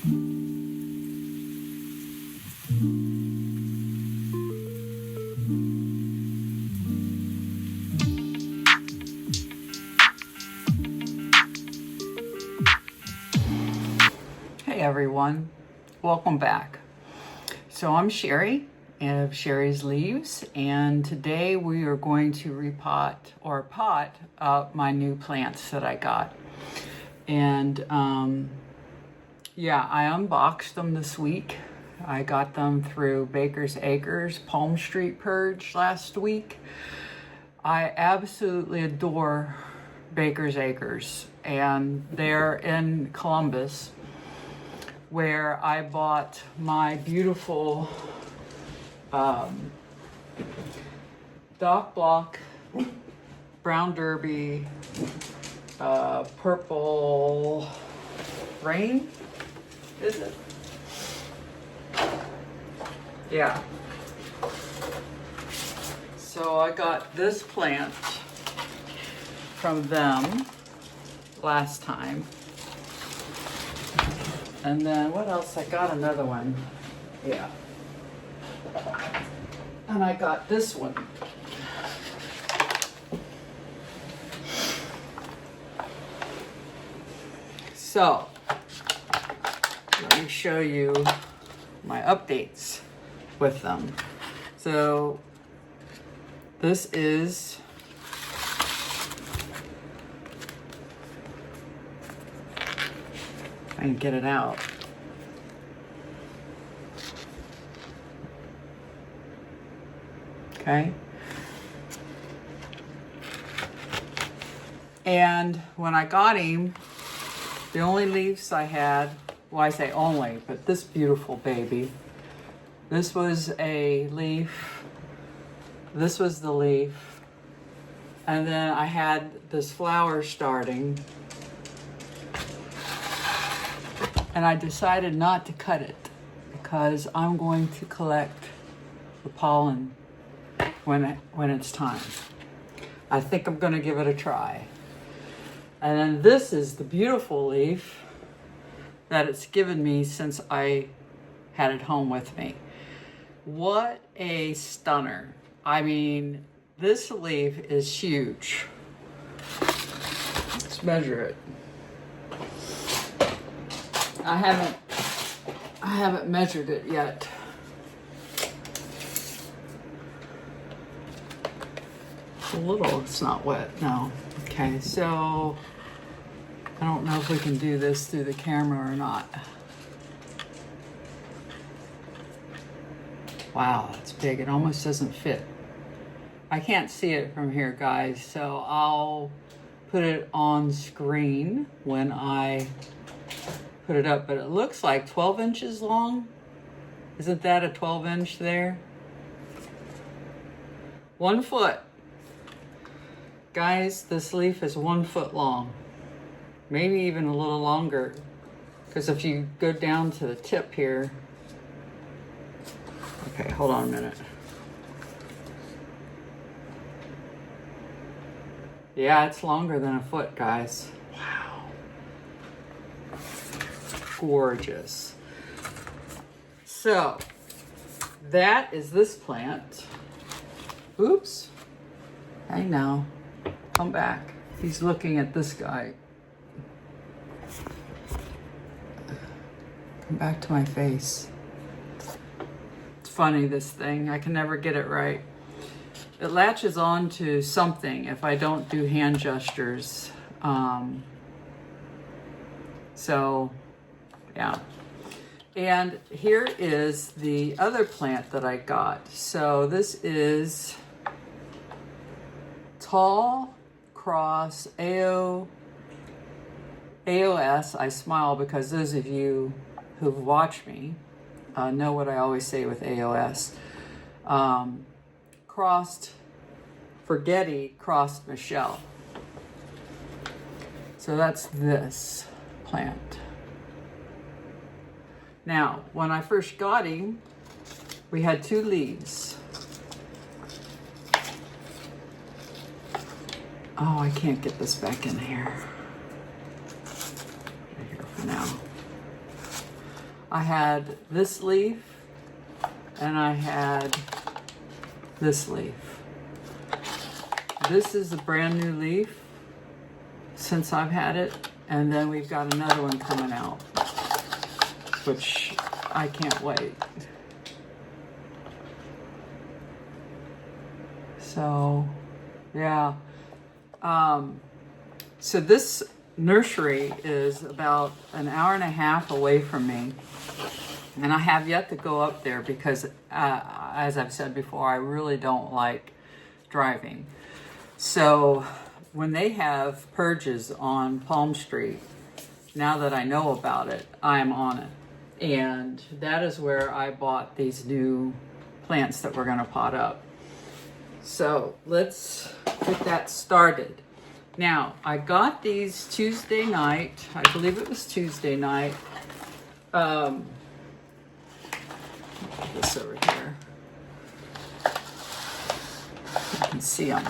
Hey everyone, welcome back. So I'm Sherry of Sherry's Leaves, and today we are going to repot or pot up my new plants that I got. And yeah, I unboxed them this week. I got them through Baker's Acres Palm Street Purge last week. I absolutely adore Baker's Acres, and they're in Columbus, where I bought my beautiful Dock Block, Brown Derby, Purple Rain, is it? Yeah. So I got this plant from them last time. And then what else? I got another one. Yeah. And I got this one. So, let me show you my updates with them. So, this is I can get it out. Okay. And when I got him, the only leaves I had, well, I say only, but this beautiful baby, this was a leaf, this was the leaf, and then I had this flower starting. And I decided not to cut it because I'm going to collect the pollen when it's time. I think I'm going to give it a try. And then this is the beautiful leaf that it's given me since I had it home with me. What a stunner. I mean, this leaf is huge. Let's measure it. I haven't measured it yet. It's a little, it's not wet, no. Okay, so I don't know if we can do this through the camera or not. Wow, that's big. It almost doesn't fit. I can't see it from here, guys, so I'll put it on screen when I put it up, but it looks like 12 inches long. Isn't that a 12-inch there? 1 foot. Guys, this leaf is 1 foot long. Maybe even a little longer. Because if you go down to the tip here. Okay, hold on a minute. Yeah, it's longer than a foot, guys. Gorgeous. So that is this plant. Oops. Hey now, come back. He's looking at this guy. Come back to my face. It's funny, this thing. I can never get it right. It latches on to something if I don't do hand gestures. So yeah. And here is the other plant that I got. So this is Tall Cross AOS. I smile because those of you who've watched me know what I always say with AOS. Crossed Forgetty, crossed Michelle. So that's this plant. Now, when I first got him, we had 2 leaves. Oh, I can't get this back in here. Right here for now. I had this leaf and I had this leaf. This is a brand new leaf since I've had it, and then we've got another one coming out, which I can't wait. So, yeah. So this nursery is about an hour and a half away from me, and I have yet to go up there because, as I've said before, I really don't like driving. So when they have purges on Palm Street, now that I know about it, I am on it. And that is where I bought these new plants that we're going to pot up. So let's get that started. Now, I got these Tuesday night. I believe it was Tuesday night. Put this over here. You can see them.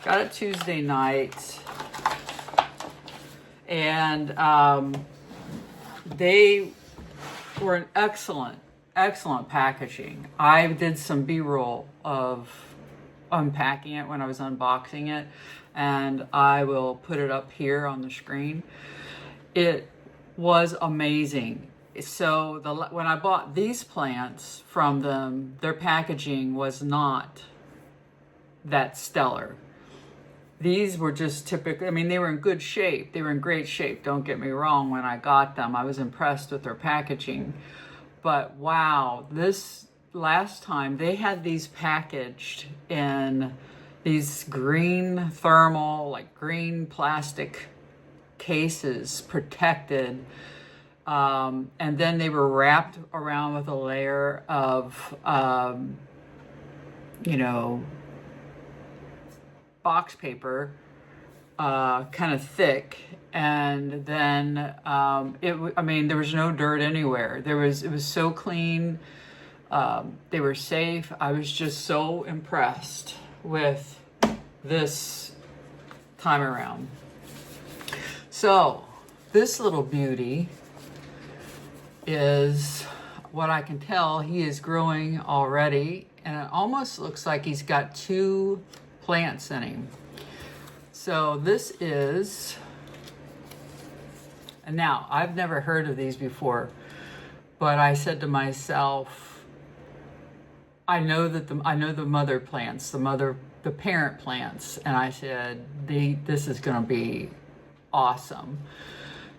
Got it Tuesday night. And they were an excellent packaging. I did some B-roll of unpacking it when I was unboxing it, and I will put it up here on the screen. It was amazing. So when I bought these plants from them, their packaging was not that stellar. These were just typical. I mean, they were in good shape. They were in great shape. Don't get me wrong. When I got them, I was impressed with their packaging. But wow, this last time they had these packaged in these green thermal, like green plastic cases, protected. And then they were wrapped around with a layer of, box paper, kind of thick, and then there was no dirt anywhere. It was so clean. They were safe. I was just so impressed with this time around. So this little beauty is, what I can tell, he is growing already, and it almost looks like he's got 2 plants in him. So this is, and now I've never heard of these before, but I said to myself, I know the mother plants, the parent plants, and I said, this is going to be awesome.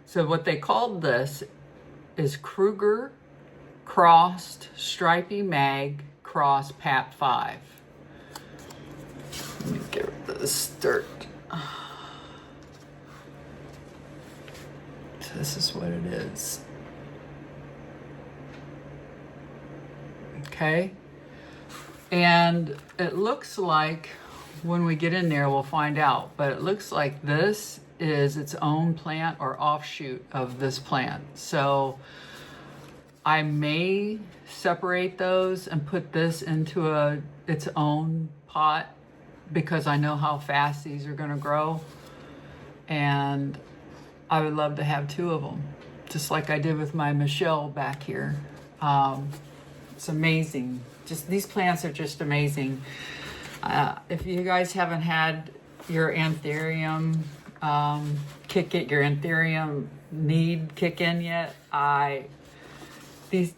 So what they called this is Kruger Crossed Stripy Mag Cross Pap 5. Let me get rid of this dirt. So this is what it is. Okay. And it looks like, when we get in there, we'll find out, but it looks like this is its own plant or offshoot of this plant. So I may separate those and put this into its own pot, because I know how fast these are going to grow, and I would love to have 2 of them, just like I did with my Michelle back here. It's amazing. Just these plants are just amazing. If you guys haven't had your Anthurium your Anthurium need kick in yet, the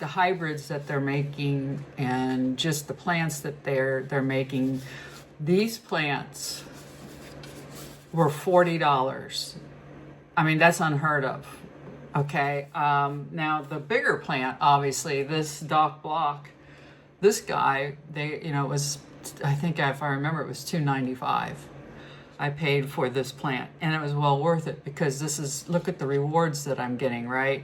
hybrids that they're making, and just the plants that they're making. These plants were $40. I mean, that's unheard of. Okay. Now the bigger plant, obviously, this Doc Block, this guy, it was, I think if I remember, it was $2.95. I paid for this plant, and it was well worth it, because look at the rewards that I'm getting, right?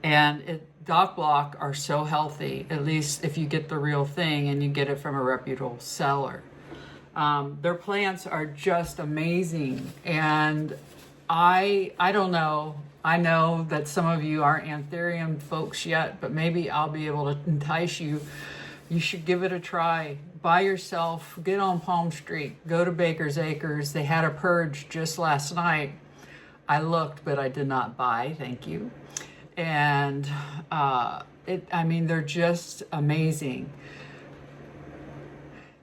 And Doc Block are so healthy, at least if you get the real thing and you get it from a reputable seller. Their plants are just amazing, and I don't know. I know that some of you aren't Anthurium folks yet, but maybe I'll be able to entice you. You should give it a try. Buy yourself, get on Palm Street, go to Baker's Acres. They had a purge just last night. I looked, but I did not buy, thank you. And I mean, they're just amazing.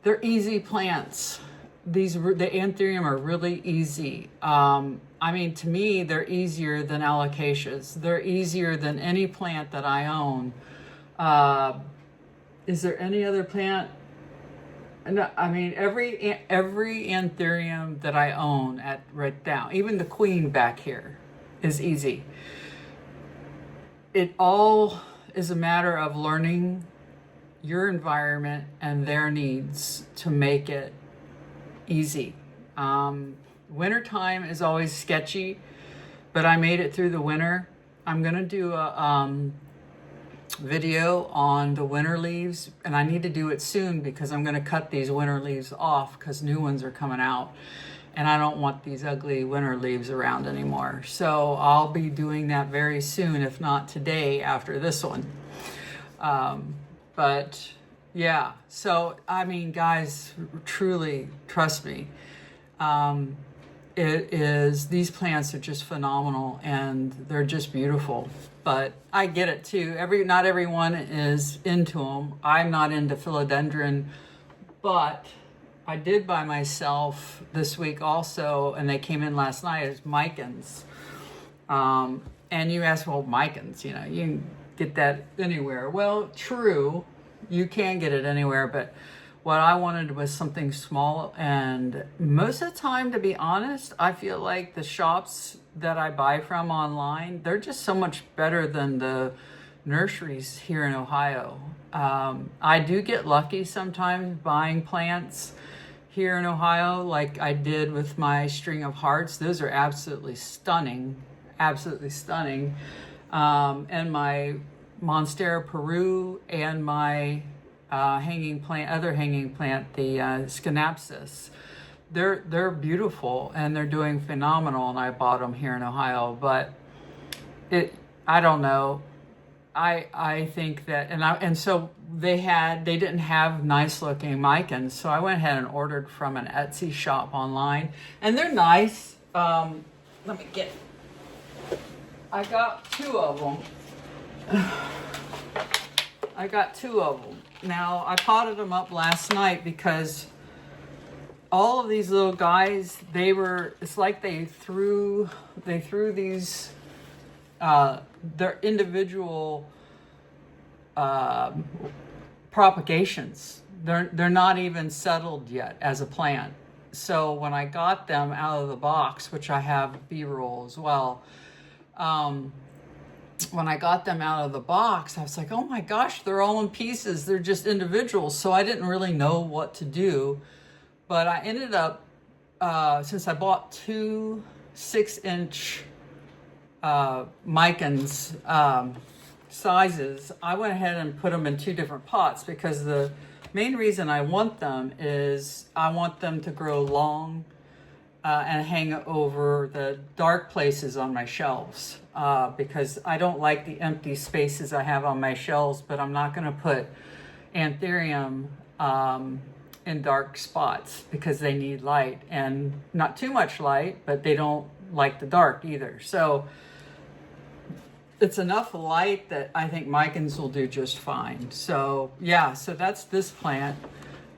They're easy plants. The Anthurium are really easy. I mean, to me, they're easier than Alocasias. They're easier than any plant that I own. Is there any other plant? No, I mean, every Anthurium that I own right now, even the queen back here, is easy. It all is a matter of learning your environment and their needs to make it easy. Wintertime is always sketchy, but I made it through the winter. I'm gonna do a video on the winter leaves, and I need to do it soon because I'm gonna cut these winter leaves off because new ones are coming out, and I don't want these ugly winter leaves around anymore. So I'll be doing that very soon, if not today after this one. But yeah, so I mean, guys, truly trust me. These plants are just phenomenal and they're just beautiful. But I get it too. Not everyone is into them. I'm not into philodendron, but I did buy myself this week also, and they came in last night, as Micans. And you ask, well, Micans, you know, you can get that anywhere. Well, true, you can get it anywhere, but what I wanted was something small. And most of the time, to be honest, I feel like the shops that I buy from online, they're just so much better than the nurseries here in Ohio. I do get lucky sometimes buying plants here in Ohio, like I did with my string of hearts. Those are absolutely stunning, absolutely stunning. And my Monstera Peru and my other hanging plant, the Schinapsis. They're beautiful and they're doing phenomenal, and I bought them here in Ohio. But I don't know. I think that, and so they didn't have nice looking Micans, so I went ahead and ordered from an Etsy shop online, and they're nice. Let me get. I got two of them. I got two of them. Now, I potted them up last night because all of these little guys, it's like they threw these, their individual propagations. They're not even settled yet as a plant. So when I got them out of the box, which I have B-roll as well, when I got them out of the box, I was like, oh my gosh, they're all in pieces. They're just individuals. So I didn't really know what to do. But I ended up, since I bought two 6-inch Micans sizes, I went ahead and put them in two different pots because the main reason I want them is I want them to grow long and hang over the dark places on my shelves. Because I don't like the empty spaces I have on my shelves, but I'm not going to put Anthurium in dark spots because they need light, and not too much light, but they don't like the dark either. So it's enough light that I think Micans will do just fine. So yeah, so that's this plant.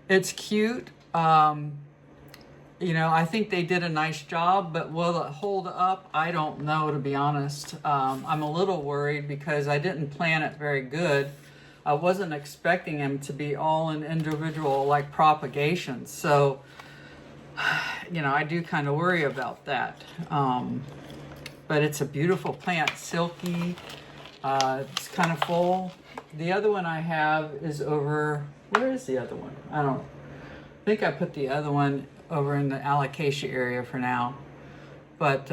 It's cute. You know, I think they did a nice job, but will it hold up? I don't know, to be honest. I'm a little worried because I didn't plan it very good. I wasn't expecting them to be all in individual, like, propagations. So, you know, I do kind of worry about that. But it's a beautiful plant, silky. It's kind of full. The other one I have is over, where is the other one? I think I put the other one over in the Alocasia area for now. But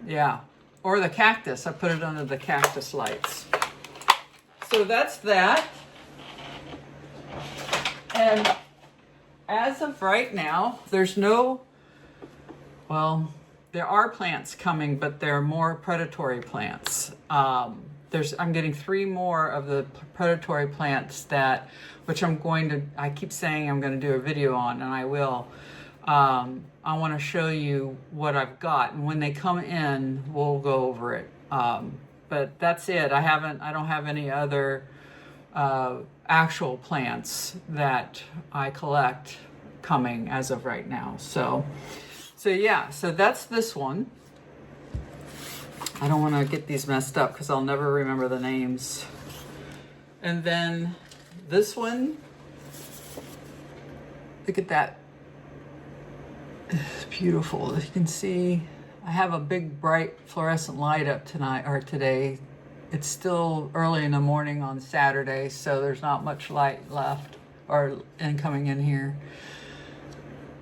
yeah, or the cactus. I put it under the cactus lights. So that's that. And as of right now, there's no, well, there are plants coming, but they're more predatory plants. I'm getting 3 more of the predatory plants which I keep saying I'm going to do a video on, and I will. I want to show you what I've got, and when they come in, we'll go over it. but that's it. I don't have any other actual plants that I collect coming as of right now. So yeah, so that's this one. I don't want to get these messed up because I'll never remember the names. And then this one, look at that. It's beautiful. As you can see, I have a big bright fluorescent light up tonight or today. It's still early in the morning on Saturday, so there's not much light left or coming in here.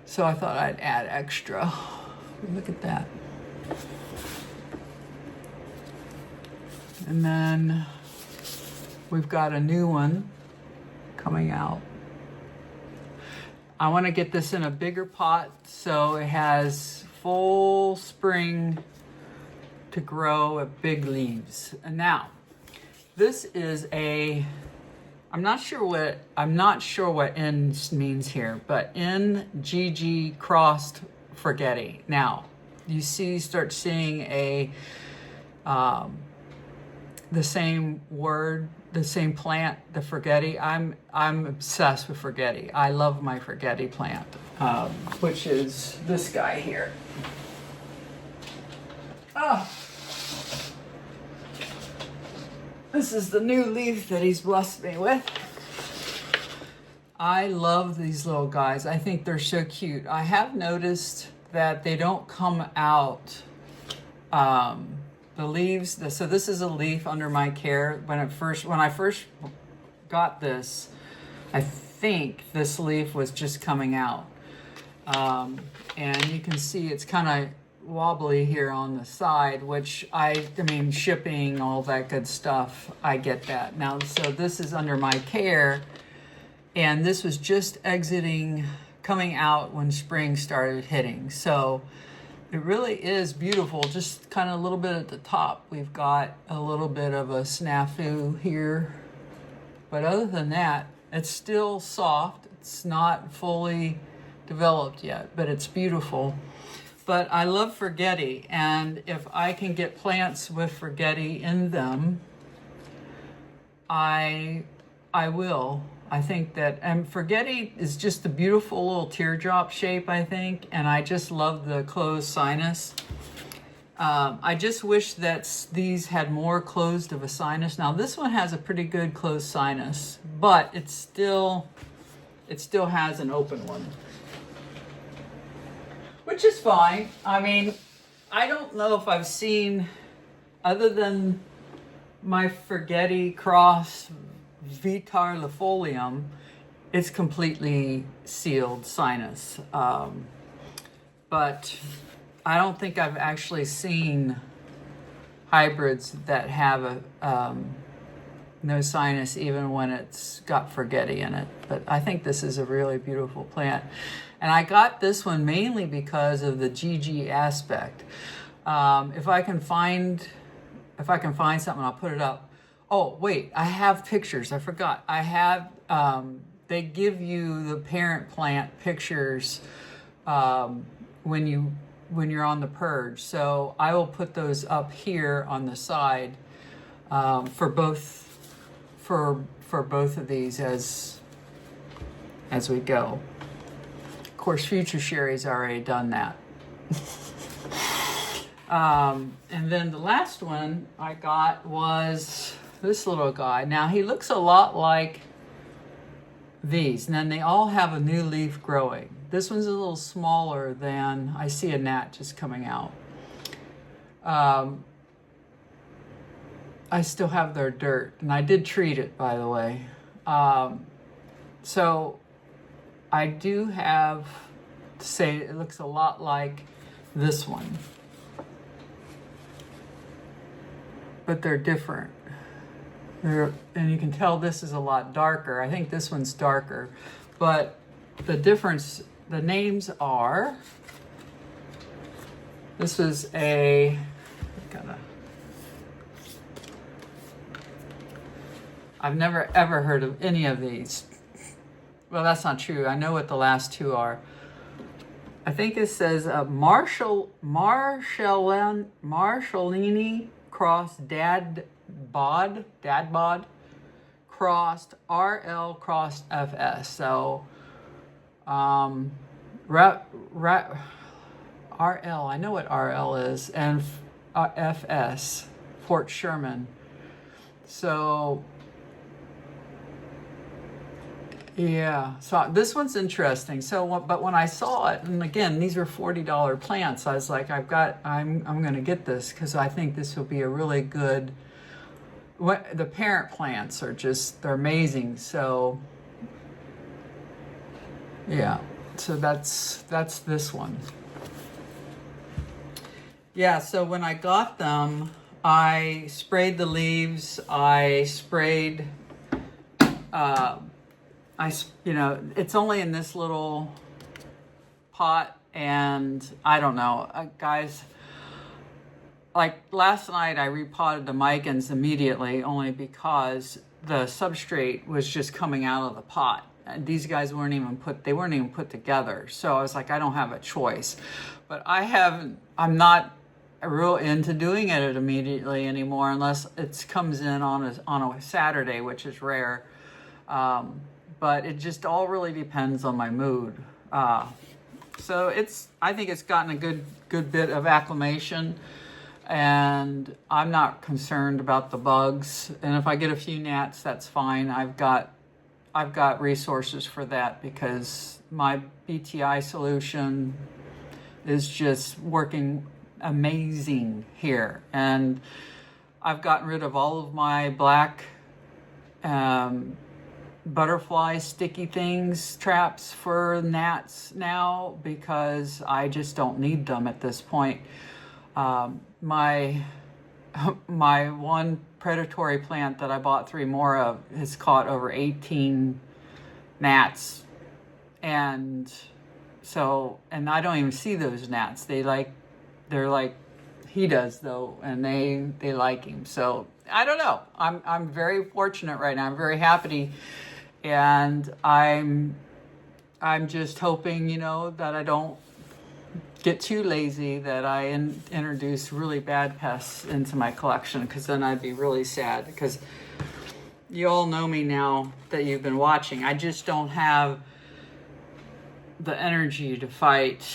So I thought I'd add extra. Look at that. And then we've got a new one coming out. I want to get this in a bigger pot so it has full spring to grow with big leaves. And now, this is I'm not sure what N means here, but NGG crossed forgetti. Now, you start seeing the same word, the same plant, the forgetti. I'm obsessed with forgetti. I love my forgetti plant, which is this guy here. Oh, this is the new leaf that he's blessed me with. I love these little guys. I think they're so cute. I have noticed that they don't come out. The leaves, so this is a leaf under my care. When I first got this, I think this leaf was just coming out. And you can see it's kind of wobbly here on the side, which I mean, shipping, all that good stuff, I get that. Now, so this is under my care, and this was just coming out when spring started hitting. So it really is beautiful, just kind of a little bit at the top. We've got a little bit of a snafu here. But other than that, it's still soft. It's not fully developed yet, but it's beautiful. But I love forgetti, and if I can get plants with forgetti in them, I will. I think that, and forgetti is just a beautiful little teardrop shape, I think, and I just love the closed sinus. I just wish that these had more closed of a sinus. Now this one has a pretty good closed sinus, but it still has an open one, which is fine. I mean, I don't know if I've seen, other than my forgetti cross vitarifolium, it's completely sealed sinus. But I don't think I've actually seen hybrids that have no sinus even when it's got forgetti in it. But I think this is a really beautiful plant. And I got this one mainly because of the GG aspect. If I can find something, I'll put it up. Oh, wait, I have pictures. I forgot. I have, they give you the parent plant pictures when you're on the purge. So I will put those up here on the side for both of these as we go. Of course, Future Sherry's already done that. And then the last one I got was this little guy. Now he looks a lot like these, and then they all have a new leaf growing. This one's a little smaller than, I see a gnat just coming out. I still have their dirt, and I did treat it, by the way. So I do have to say it looks a lot like this one, but they're different. And you can tell this is a lot darker. I think this one's darker, but the difference, the names are, this is I've never ever heard of any of these. Well, that's not true. I know what the last two are. I think it says Marshallini cross dad bod crossed RL crossed FS. So RL, I know what RL is, and FS, Fort Sherman. So yeah, so this one's interesting. So, but when I saw it, and again, these were $40 plants, I was like, I'm going to get this because I think this will be a really good. The parent plants are just, they're amazing. So, yeah, so that's this one. Yeah, so when I got them, I sprayed the leaves. I sprayed. You know, it's only in this little pot, and I don't know, guys, like last night I repotted the Micans immediately only because the substrate was just coming out of the pot. And these guys weren't even put together. So I was like, I don't have a choice. But I'm not real into doing it immediately anymore unless it comes in on a Saturday, which is rare. But it just all really depends on my mood. So I think it's gotten a good bit of acclimation, and I'm not concerned about the bugs. And if I get a few gnats, that's fine. I've got resources for that because my BTI solution is just working amazing here. And I've gotten rid of all of my black butterfly sticky things traps for gnats now because I just don't need them at this point. My one predatory plant that I bought 3 more of has caught over 18 gnats, and I don't even see those gnats. They're like he does though, and they like him. So I don't know. I'm very fortunate right now. I'm very happy. And I'm just hoping, you know, that I don't get too lazy, that I introduce really bad pests into my collection, because then I'd be really sad. Because you all know me now that you've been watching. I just don't have the energy to fight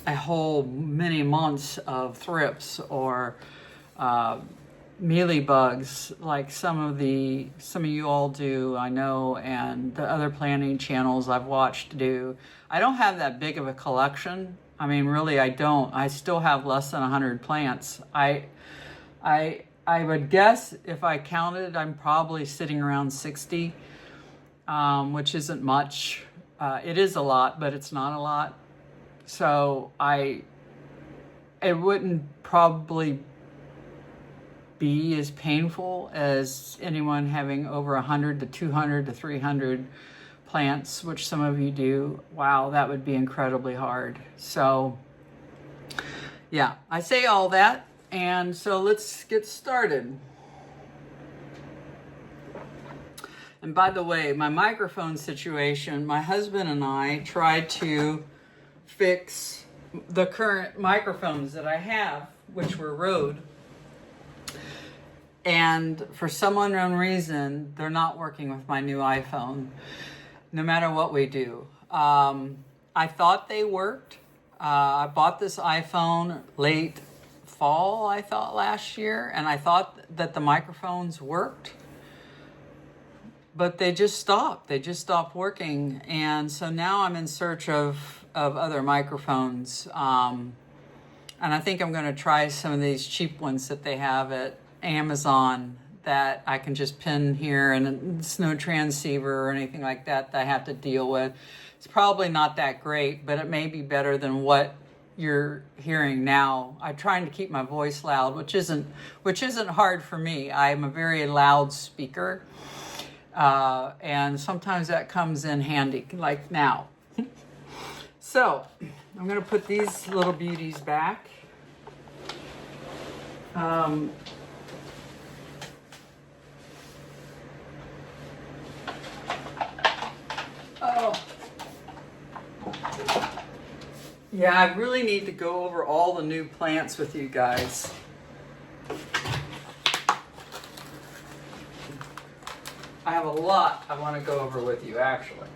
a whole many months of thrips or mealy bugs like some of you all do, I know, and the other planting channels I've watched do. I don't have that big of a collection. I mean, really, I don't. I still have less than 100 plants. I would guess if I counted, I'm probably sitting around 60, which isn't much. It is a lot, but it's not a lot. So it wouldn't probably be as painful as anyone having over 100 to 200 to 300 plants, which some of you do. Wow, that would be incredibly hard. So yeah, I say all that, and so let's get started. And by the way, my microphone situation, my husband and I tried to fix the current microphones that I have, which were Rode. And for some unknown reason, they're not working with my new iPhone, no matter what we do. I thought they worked. I bought this iPhone late fall, I thought, last year, and I thought that the microphones worked. But they just stopped. They just stopped working. And so now I'm in search of other microphones. And I think I'm going to try some of these cheap ones that they have at Amazon that I can just pin here, and it's no transceiver or anything like that I have to deal with. It's probably not that great, but it may be better than what you're hearing now. I'm trying to keep my voice loud, which isn't hard for me. I'm a very loud speaker, and sometimes that comes in handy, like now. So I'm going to put these little beauties back. Yeah, I really need to go over all the new plants with you guys. I have a lot I want to go over with you, actually.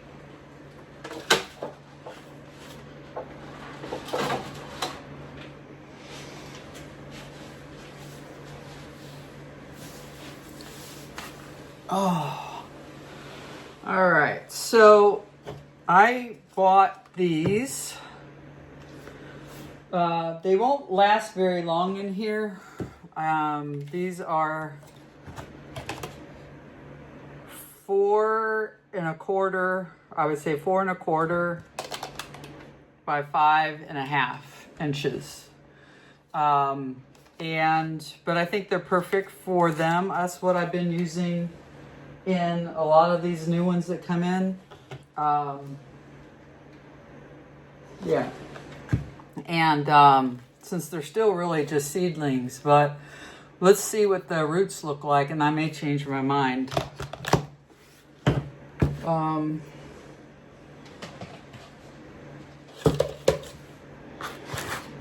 Oh, all right. So I bought these. They won't last very long in here. These are 4 1/4. I would say 4 1/4 by 5 1/2 inches. But I think they're perfect for them. That's what I've been using in a lot of these new ones that come in. Yeah. And since they're still really just seedlings, but let's see what the roots look like, and I may change my mind.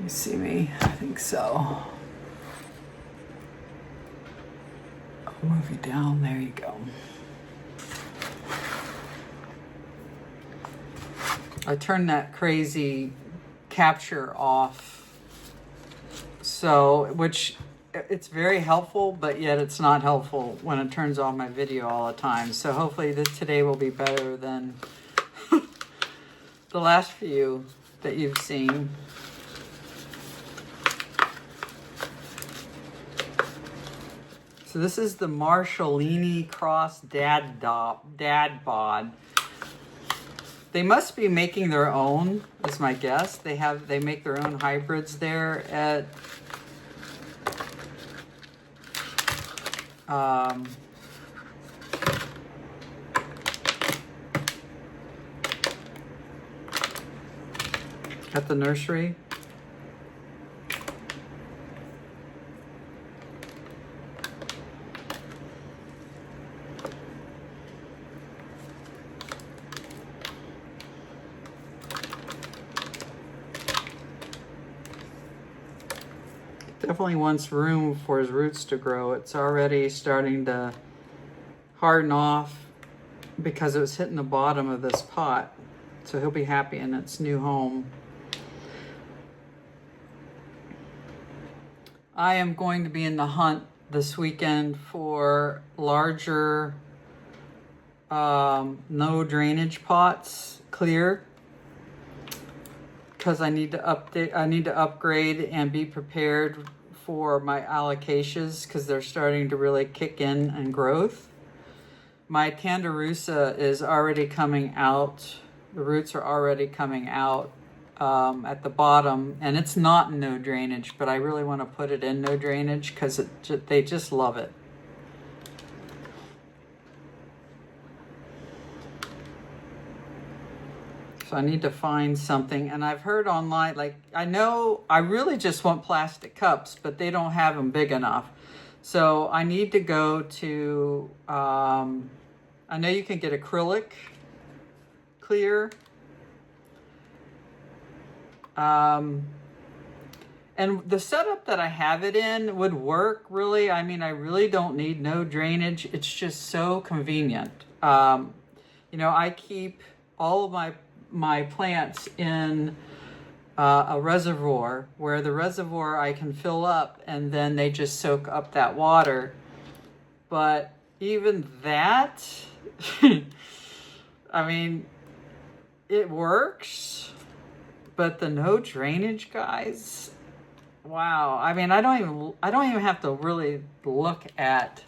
You see me? I think so. I'll move you down. There you go. I turned that crazy capture off, so which it's very helpful, but yet it's not helpful when it turns off my video all the time. So hopefully this today will be better than the last few that you've seen. So this is the Marshallini Cross Dad Bod. They must be making their own, is my guess. They make their own hybrids there at the nursery. Definitely wants room for his roots to grow. It's already starting to harden off because it was hitting the bottom of this pot. So he'll be happy in its new home. I am going to be in the hunt this weekend for larger no drainage pots, clear, because I need to upgrade and be prepared for my alocasias because they're starting to really kick in growth. My Tanderusa is already coming out. The roots are already coming out at the bottom, and it's not no drainage, but I really want to put it in no drainage because they just love it. So I need to find something, and I've heard online, like, I know I really just want plastic cups, but they don't have them big enough. So I need to go to, I know you can get acrylic clear. And the setup that I have it in would work, really. I mean, I really don't need no drainage. It's just so convenient. You know, I keep all of my plants in a reservoir, where the reservoir I can fill up and then they just soak up that water. But even that, I mean, it works, but the no drainage, guys, wow. I mean, I don't even have to really look at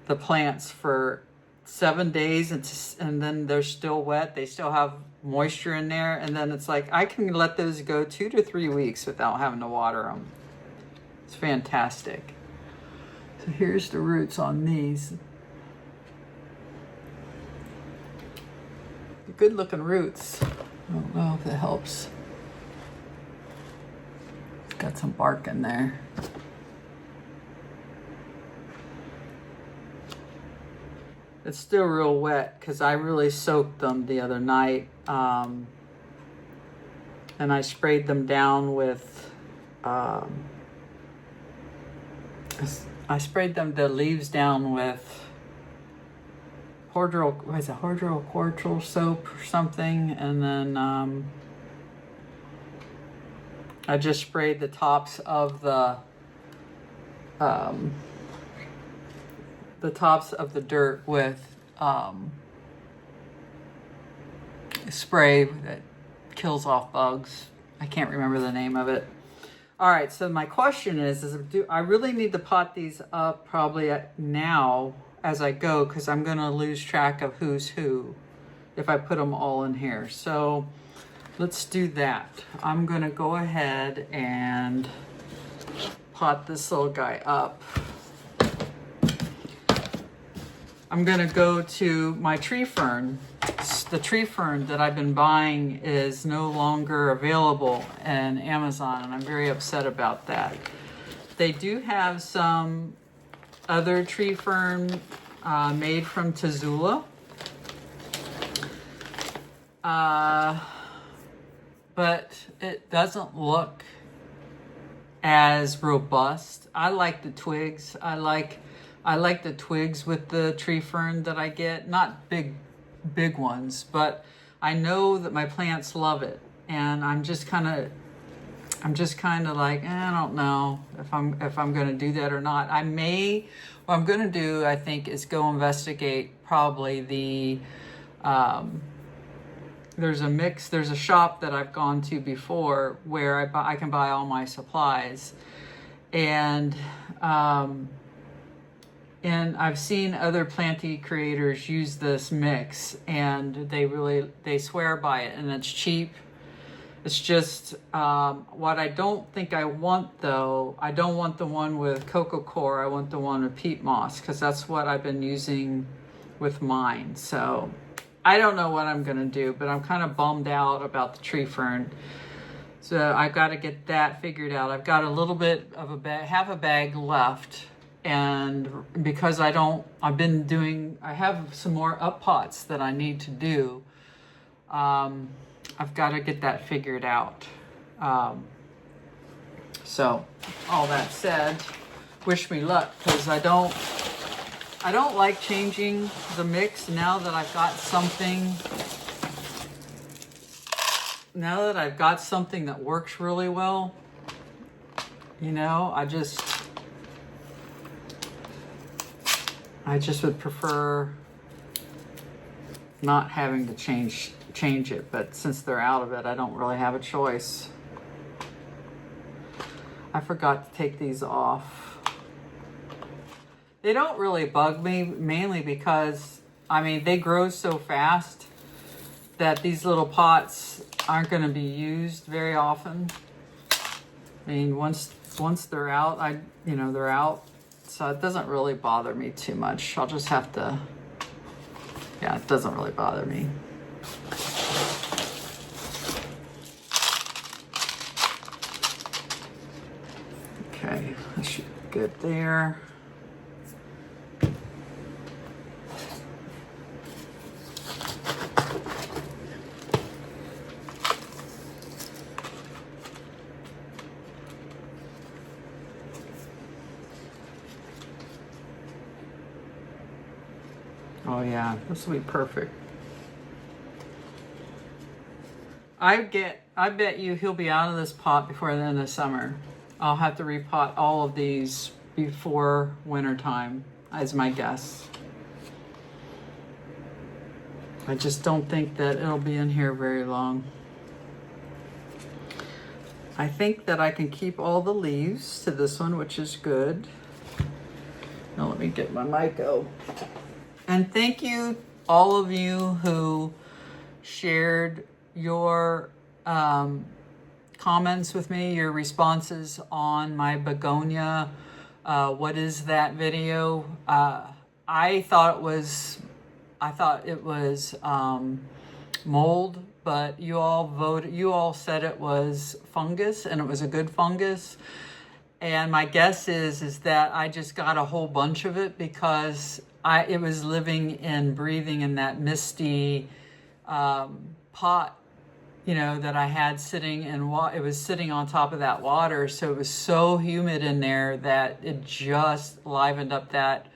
the plants for 7 days and then they're still wet. They still have moisture in there, and then it's like I can let those go 2 to 3 weeks without having to water them. It's fantastic. So here's the roots on these. Good looking roots. I don't know if it helps. It's got some bark in there. It's still real wet because I really soaked them the other night. And I sprayed them down with, I sprayed the leaves down with hydrocortisol soap or something, and then I just sprayed the tops of the dirt with spray that kills off bugs. I can't remember the name of it. All right, so my question is do I really need to pot these up probably now as I go, because I'm going to lose track of who's who if I put them all in here. So let's do that. I'm going to go ahead and pot this little guy up. I'm going to go to my tree fern. The tree fern that I've been buying is no longer available in Amazon, and I'm very upset about that. They do have some other tree fern made from Tazula, but it doesn't look as robust. I like the twigs. I like the twigs with the tree fern that I get. Not big ones, but I know that my plants love it, and I'm just kind of like, I don't know if I'm going to do that or not. What I'm going to do, I think, is go investigate probably the there's a shop that I've gone to before where I can buy all my supplies, and I've seen other planty creators use this mix, and they swear by it, and it's cheap. It's just what I don't think I want, though. I don't want the one with coco coir. I want the one with peat moss, because that's what I've been using with mine. So I don't know what I'm going to do, but I'm kind of bummed out about the tree fern. So I've got to get that figured out. I've got a little bit of half a bag left. And because I have some more up pots that I need to do. I've got to get that figured out. So all that said, wish me luck, because I don't like changing the mix now that I've got something. Now that I've got something that works really well, I just would prefer not having to change it, but since they're out of it, I don't really have a choice. I forgot to take these off. They don't really bug me, mainly because, they grow so fast that these little pots aren't going to be used very often. Once they're out, they're out. So it doesn't really bother me too much. I'll just have to, it doesn't really bother me. Okay, that should be good there. Oh yeah, this will be perfect. I bet you he'll be out of this pot before the end of summer. I'll have to repot all of these before winter time, as my guess. I just don't think that it'll be in here very long. I think that I can keep all the leaves to this one, which is good. Now let me get my Micas. And thank you, all of you who shared your comments with me, your responses on my begonia. What is that video? I thought it was mold, but you all said it was fungus, and it was a good fungus. And my guess is that I just got a whole bunch of it because it was living and breathing in that misty pot, that I had sitting in it was sitting on top of that water. So it was so humid in there that it just livened up that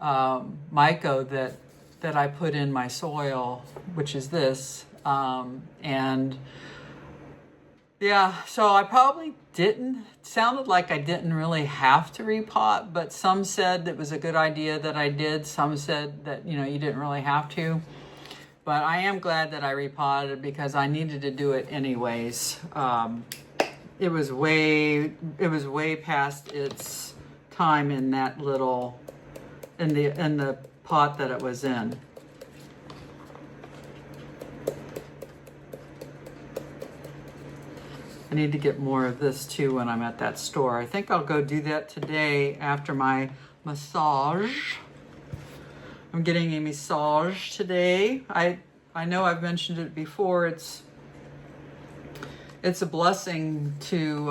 Micas that I put in my soil, which is this. And yeah, so I probably didn't, sounded like I didn't really have to repot, but some said it was a good idea that I did. Some said that, you know, you didn't really have to. But I am glad that I repotted because I needed to do it anyways. It was way past its time in that little, in the pot that it was in. I need to get more of this too when I'm at that store. I think I'll go do that today after my massage. I'm getting a massage today. I know I've mentioned it before. It's a blessing to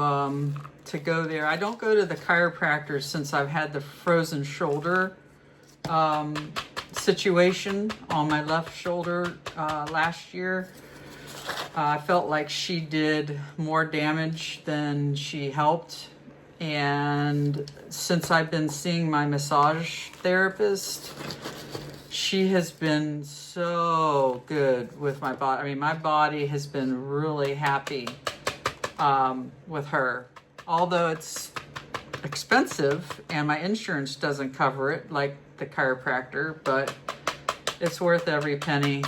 go there. I don't go to the chiropractor since I've had the frozen shoulder situation on my left shoulder last year. I felt like she did more damage than she helped. And since I've been seeing my massage therapist, she has been so good with my body. I mean, my body has been really happy with her. Although it's expensive and my insurance doesn't cover it like the chiropractor, but it's worth every penny.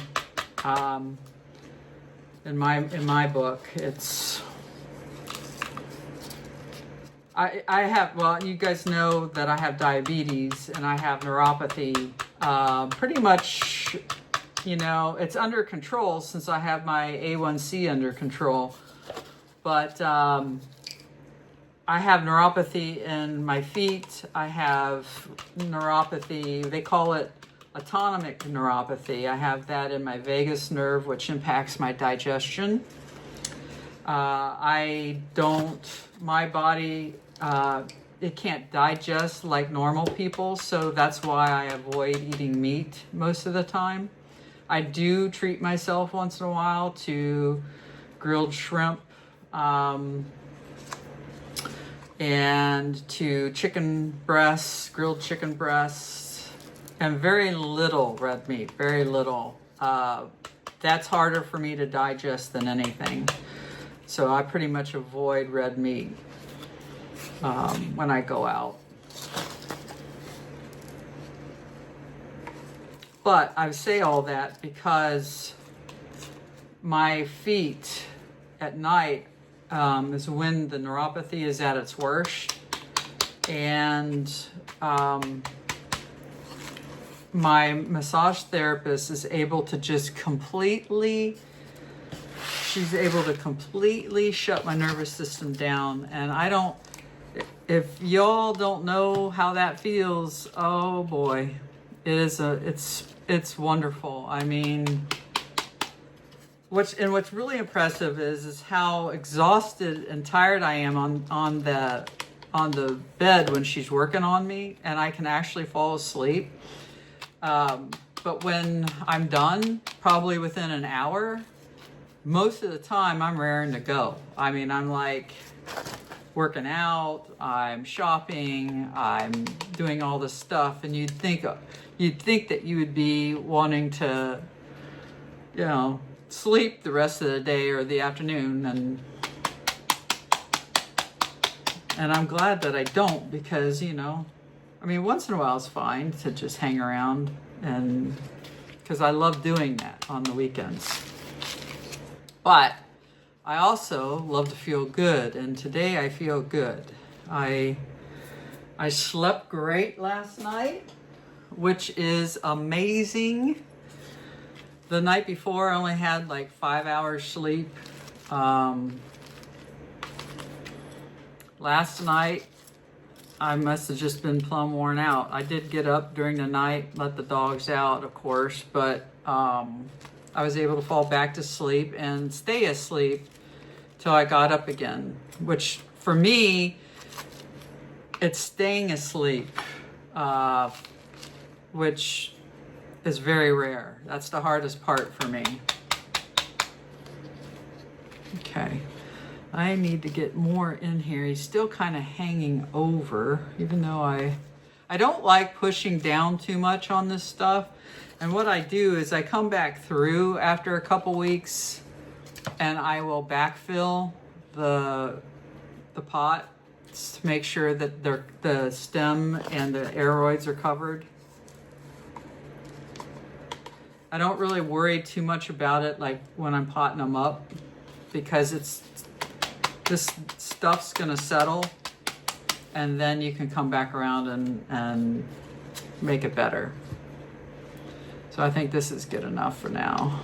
In my book, it's, I have, well, you guys know that I have diabetes and I have neuropathy. Pretty much, you know, it's under control since I have my A1C under control. But I have neuropathy in my feet. I have neuropathy, they call it autonomic neuropathy. I have that in my vagus nerve, which impacts my digestion. My body, it can't digest like normal people, so that's why I avoid eating meat most of the time. I do treat myself once in a while to grilled shrimp and to chicken breasts, grilled chicken breasts, and very little red meat, very little. That's harder for me to digest than anything. So I pretty much avoid red meat when I go out. But I say all that because my feet at night is when the neuropathy is at its worst. And my massage therapist is able to just completely shut my nervous system down. And if y'all don't know how that feels, oh boy, it's wonderful. I mean, what's really impressive is how exhausted and tired I am on the bed when she's working on me, and I can actually fall asleep. But when I'm done, probably within an hour, most of the time I'm raring to go. I mean, I'm like working out, I'm shopping, I'm doing all this stuff, and you'd think that you would be wanting to, you know, sleep the rest of the day or the afternoon, and I'm glad that I don't, because, you know, I mean, once in a while it's fine to just hang around, and because I love doing that on the weekends. But I also love to feel good, and today I feel good. I slept great last night, which is amazing. The night before I only had like 5 hours sleep. Last night I must have just been plumb worn out. I did get up during the night, let the dogs out, of course, but I was able to fall back to sleep and stay asleep till I got up again, which for me, it's staying asleep, which is very rare. That's the hardest part for me. Okay. I need to get more in here. He's still kind of hanging over, even though I don't like pushing down too much on this stuff. And what I do is I come back through after a couple weeks and I will backfill the pot to make sure that the stem and the aeroids are covered. I don't really worry too much about it like when I'm potting them up, because this stuff's gonna settle and then you can come back around and make it better. So I think this is good enough for now.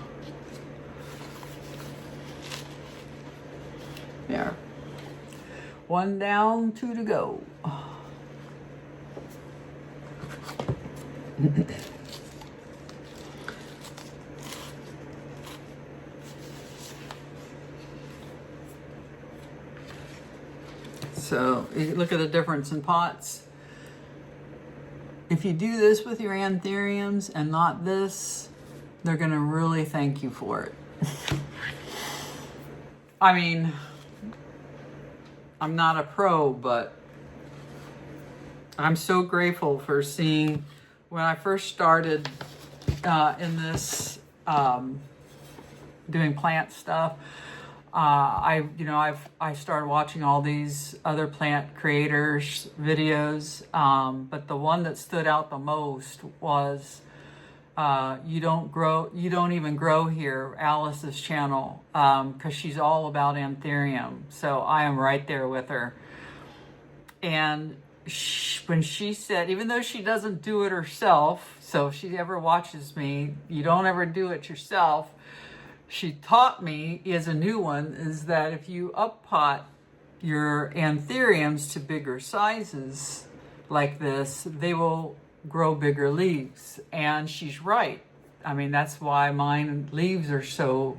There. One down, 2 to go. So you look at the difference in pots. If you do this with your anthuriums and not this, they're gonna really thank you for it. I mean, I'm not a pro, but I'm so grateful for seeing when I first started in this doing plant stuff. I started watching all these other plant creators videos, but the one that stood out the most was you don't even grow here, Alice's channel, because she's all about anthurium. So I am right there with her. And when she said, even though she doesn't do it herself, so if she ever watches me, you don't ever do it yourself. She taught me, as a new one, is that if you up pot your anthuriums to bigger sizes like this, they will grow bigger leaves. And she's right. I mean, that's why mine leaves are so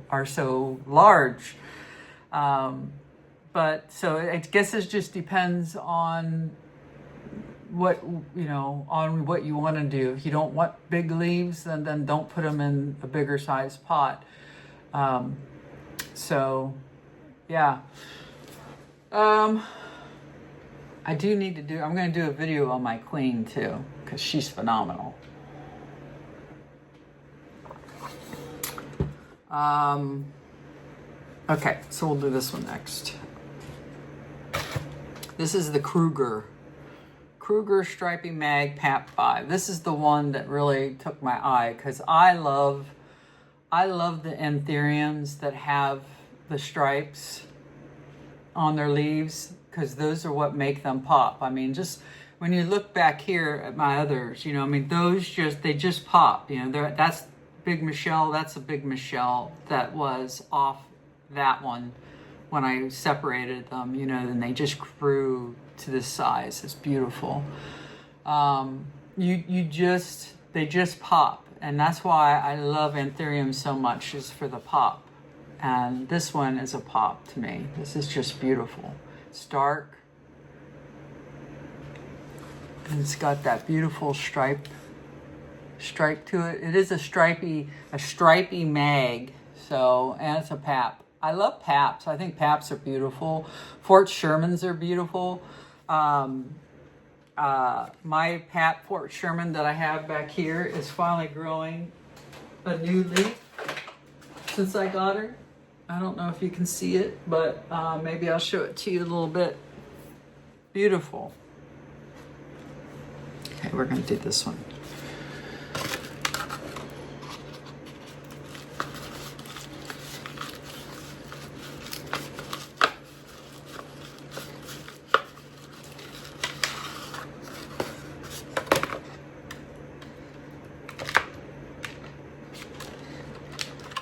large. But so I guess it just depends on what you want to do. If you don't want big leaves, then don't put them in a bigger size pot. So yeah, I'm going to do a video on my queen too, because she's phenomenal. Okay, so we'll do this one next. This is the Kruger Stripy Mag Pap 5. This is the one that really took my eye, because I love the anthuriums that have the stripes on their leaves, because those are what make them pop. I mean, just when you look back here at my others, I mean, they just pop. That's Big Michelle. That's a Big Michelle that was off that one when I separated them, and they just grew to this size. It's beautiful. They just pop. And that's why I love anthurium so much, is for the pop. And this one is a pop to me. This is just beautiful. It's dark. And it's got that beautiful stripe to it. It is a stripy mag. So, and it's a pap. I love paps. I think paps are beautiful. Fort Shermans are beautiful. My pap Fort Sherman that I have back here is finally growing a new leaf since I got her. I don't know if you can see it, but maybe I'll show it to you a little bit. Beautiful. Okay, we're going to do this one.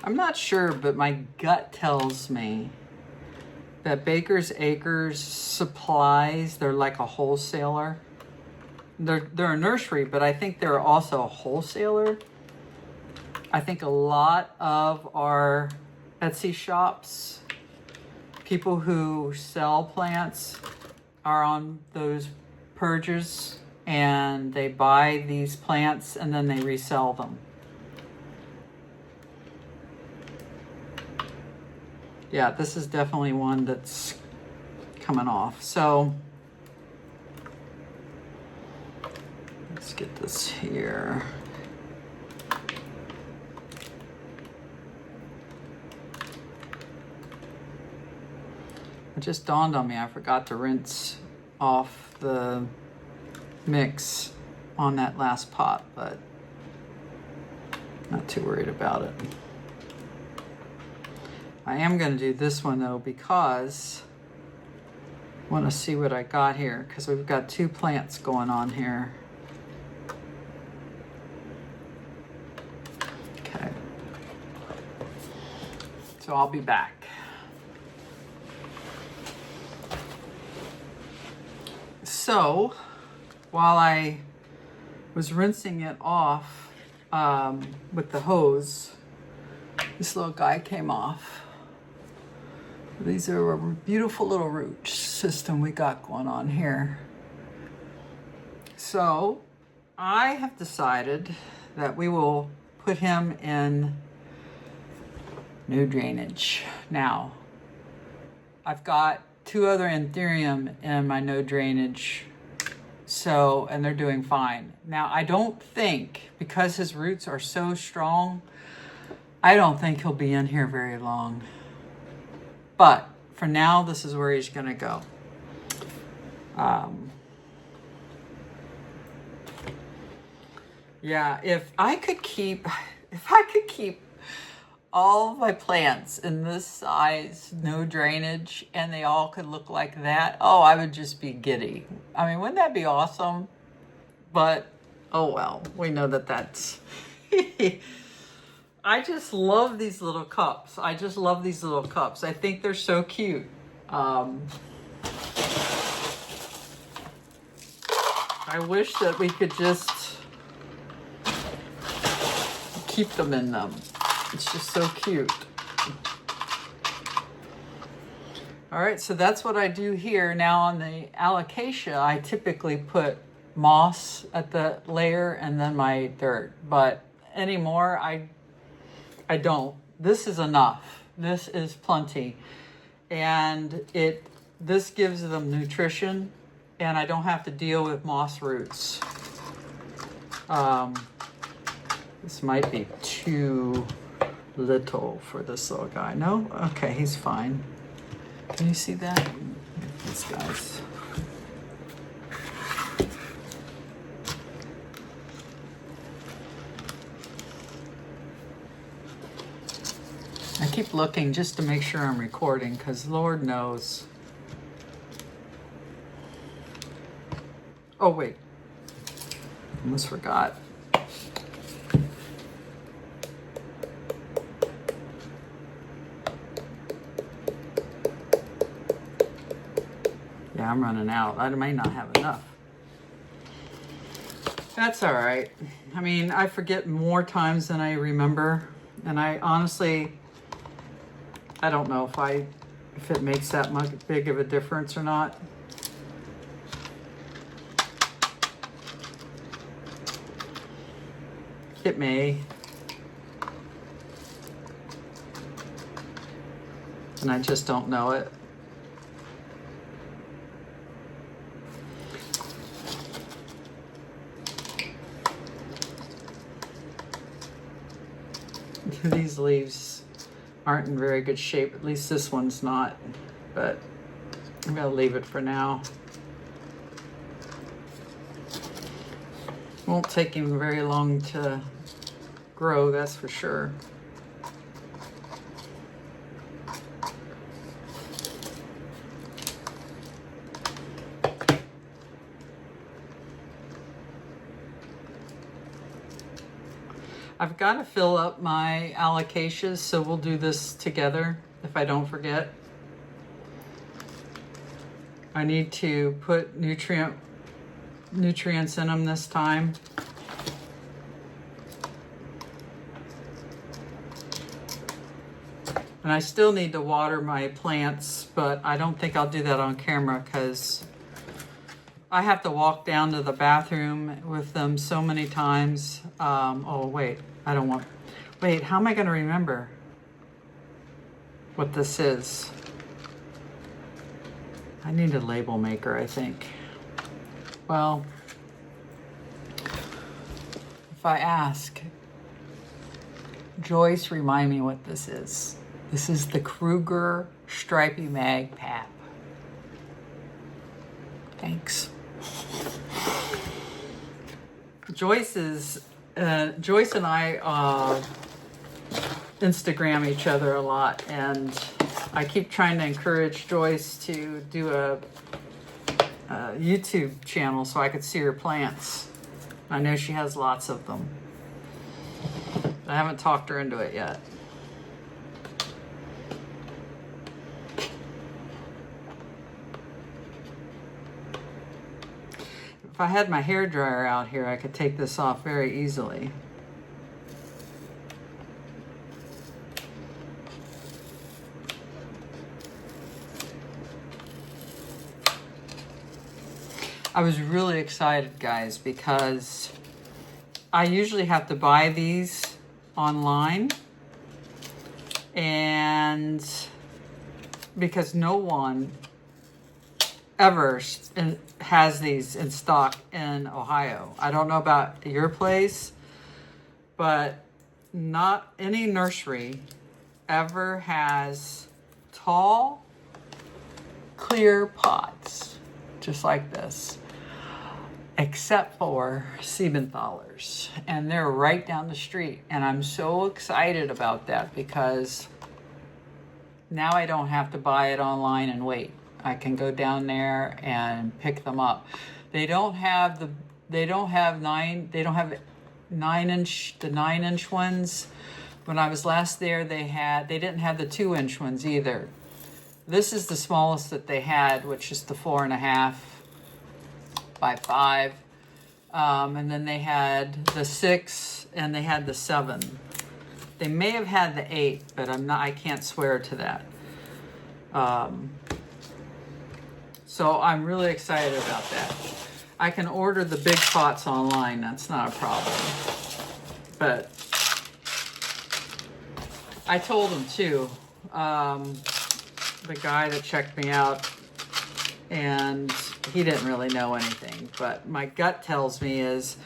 I'm not sure, but my gut tells me that Baker's Acres Supplies, they're like a wholesaler. They're a nursery, but I think they're also a wholesaler. I think a lot of our Etsy shops, people who sell plants, are on those purges, and they buy these plants and then they resell them. Yeah, this is definitely one that's coming off. So let's get this here. It just dawned on me, I forgot to rinse off the mix on that last pot, but not too worried about it. I am going to do this one though, because I want to see what I got here, because we've got two plants going on here. Okay. So I'll be back. So while I was rinsing it off with the hose, this little guy came off. These are a beautiful little root system we got going on here. So I have decided that we will put him in no drainage. Now, I've got two other Anthurium in my no drainage, so, and they're doing fine. Now, I don't think, because his roots are so strong, I don't think he'll be in here very long. But for now, this is where he's gonna go. Yeah, if I could keep all of my plants in this size, no drainage, and they all could look like that, oh, I would just be giddy. I mean, wouldn't that be awesome? But, oh well, we know that that's... I just love these little cups. I just love these little cups. I think they're so cute. I wish that we could just keep them in them. It's just so cute. All right, so that's what I do here. Now on the Alocasia, I typically put moss at the layer and then my dirt. But anymore, I don't. This is enough. This is plenty. And this gives them nutrition, and I don't have to deal with moss roots. This might be too little for this little guy. No? Okay, he's fine. Can you see that? These guys. I keep looking just to make sure I'm recording, because Lord knows. Oh, wait. Almost forgot. Yeah, I'm running out. I may not have enough. That's all right. I mean, I forget more times than I remember. And I honestly, I don't know if it makes that much big of a difference or not. It may. And I just don't know it. These leaves aren't in very good shape. At least this one's not, but I'm gonna leave it for now. Won't take him very long to grow, that's for sure. I've got to fill up my alocasias, so we'll do this together if I don't forget. I need to put nutrients in them this time. And I still need to water my plants, but I don't think I'll do that on camera because I have to walk down to the bathroom with them so many times. Oh, wait, I don't want... Wait, how am I going to remember what this is? I need a label maker, I think. Well, if I ask, Joyce, remind me what this is. This is the Kruger Stripey Mag Pap. Thanks. Joyce and I Instagram each other a lot, and I keep trying to encourage Joyce to do a YouTube channel so I could see her plants. I know she has lots of them. I haven't talked her into it yet. If I had my hair dryer out here, I could take this off very easily. I was really excited, guys, because I usually have to buy these online, and because no one ever has these in stock in Ohio. I don't know about your place, but not any nursery ever has tall, clear pots just like this, except for Siebenthalers, and they're right down the street. And I'm so excited about that because now I don't have to buy it online and wait. I can go down there and pick them up. They don't have 9-inch ones. When I was last there, they didn't have the 2-inch ones either. This is the smallest that they had, which is the 4.5 by 5. And then they had the 6 and they had the 7. They may have had the 8, but I can't swear to that. So I'm really excited about that. I can order the big pots online. That's not a problem. But I told him too, the guy that checked me out, and he didn't really know anything, but my gut tells me is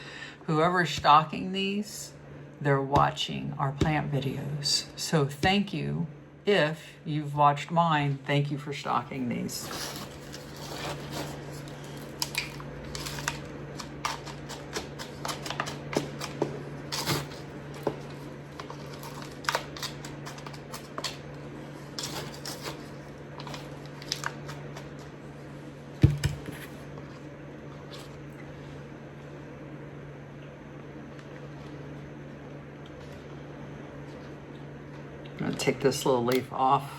whoever's stocking these, they're watching our plant videos. So thank you. If you've watched mine, thank you for stocking these. I'm going to take this little leaf off.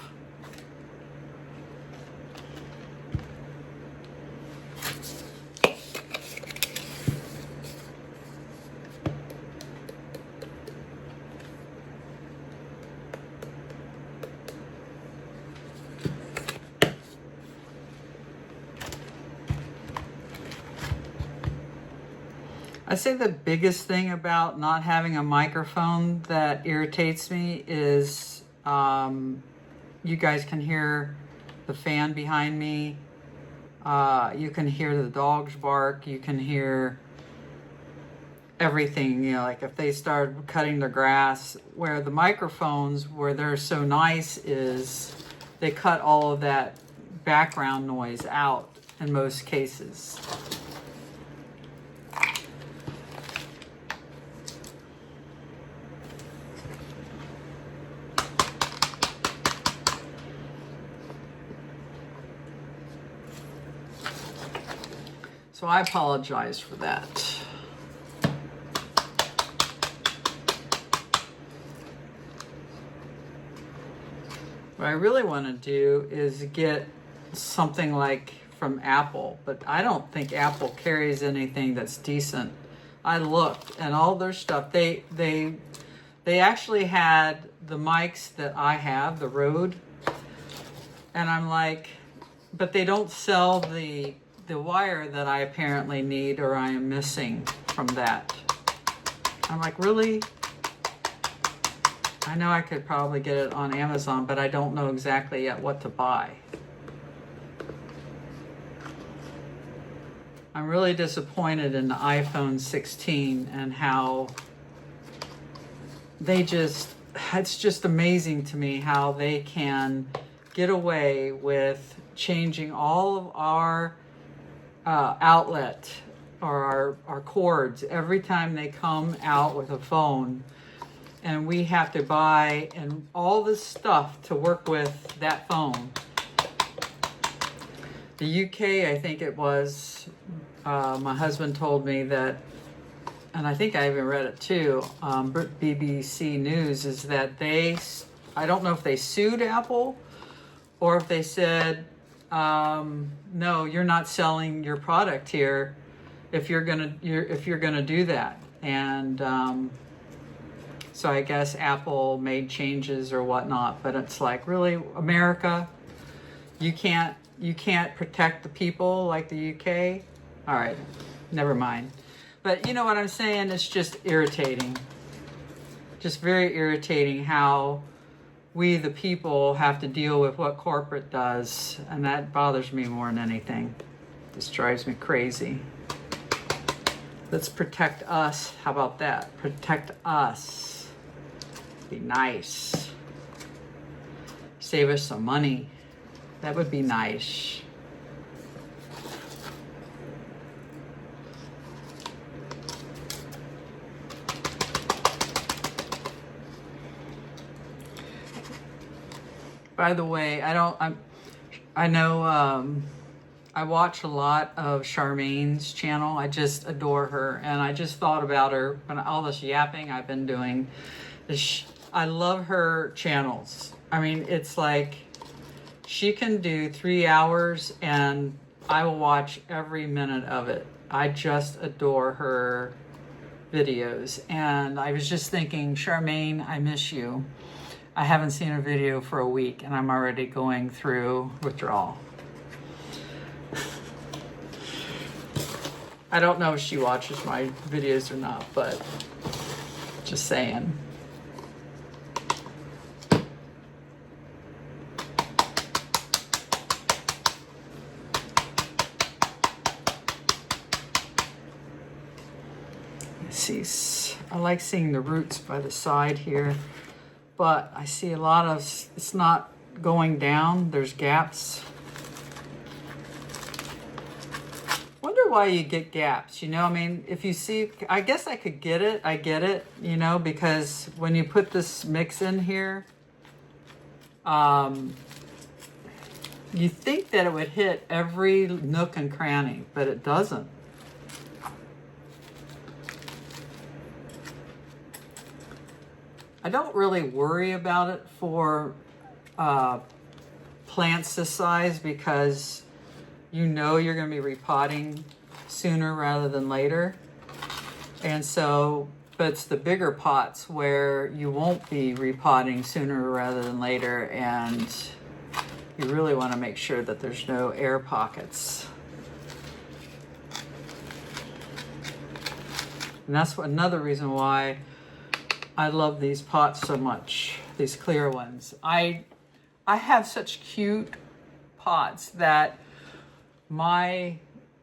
I say the biggest thing about not having a microphone that irritates me is you guys can hear the fan behind me. You can hear the dogs bark. You can hear everything, you know, like if they start cutting the grass. Where the microphones, where they're so nice, is they cut all of that background noise out in most cases. So I apologize for that. What I really want to do is get something like from Apple, but I don't think Apple carries anything that's decent. I looked and all their stuff, they actually had the mics that I have, the Rode, and I'm like, but they don't sell the wire that I apparently need or I am missing from that. I'm like, really? I know I could probably get it on Amazon, but I don't know exactly yet what to buy. I'm really disappointed in the iPhone 16 and how it's just amazing to me how they can get away with changing all of our outlet or our cords every time they come out with a phone, and we have to buy and all this stuff to work with that phone. The UK, I think it was, my husband told me that, and I think I even read it too, BBC News, is that I don't know if they sued Apple or if they said, no, you're not selling your product here if you're gonna do that. And so I guess Apple made changes or whatnot, but it's like, really, America, you can't protect the people like the UK? All right, never mind. But you know what I'm saying? It's just irritating. Just very irritating how we, the people, have to deal with what corporate does. And that bothers me more than anything. This drives me crazy. Let's protect us. How about that? Protect us. Be nice. Save us some money. That would be nice. By the way, I know I watch a lot of Charmaine's channel. I just adore her, and I just thought about her when all this yapping I've been doing. I love her channels. I mean, it's like she can do 3 hours, and I will watch every minute of it. I just adore her videos, and I was just thinking, Charmaine, I miss you. I haven't seen a video for a week, and I'm already going through withdrawal. I don't know if she watches my videos or not, but just saying. See, I like seeing the roots by the side here, but I see a lot of, it's not going down, there's gaps. Wonder why you get gaps, you know, I mean, if you see, I guess I could get it, I get it, you know, because when you put this mix in here, you think that it would hit every nook and cranny, but it doesn't. I don't really worry about it for plants this size, because you know you're going to be repotting sooner rather than later. And so, but it's the bigger pots where you won't be repotting sooner rather than later, and you really want to make sure that there's no air pockets. And that's another reason why I love these pots so much, these clear ones. I have such cute pots that my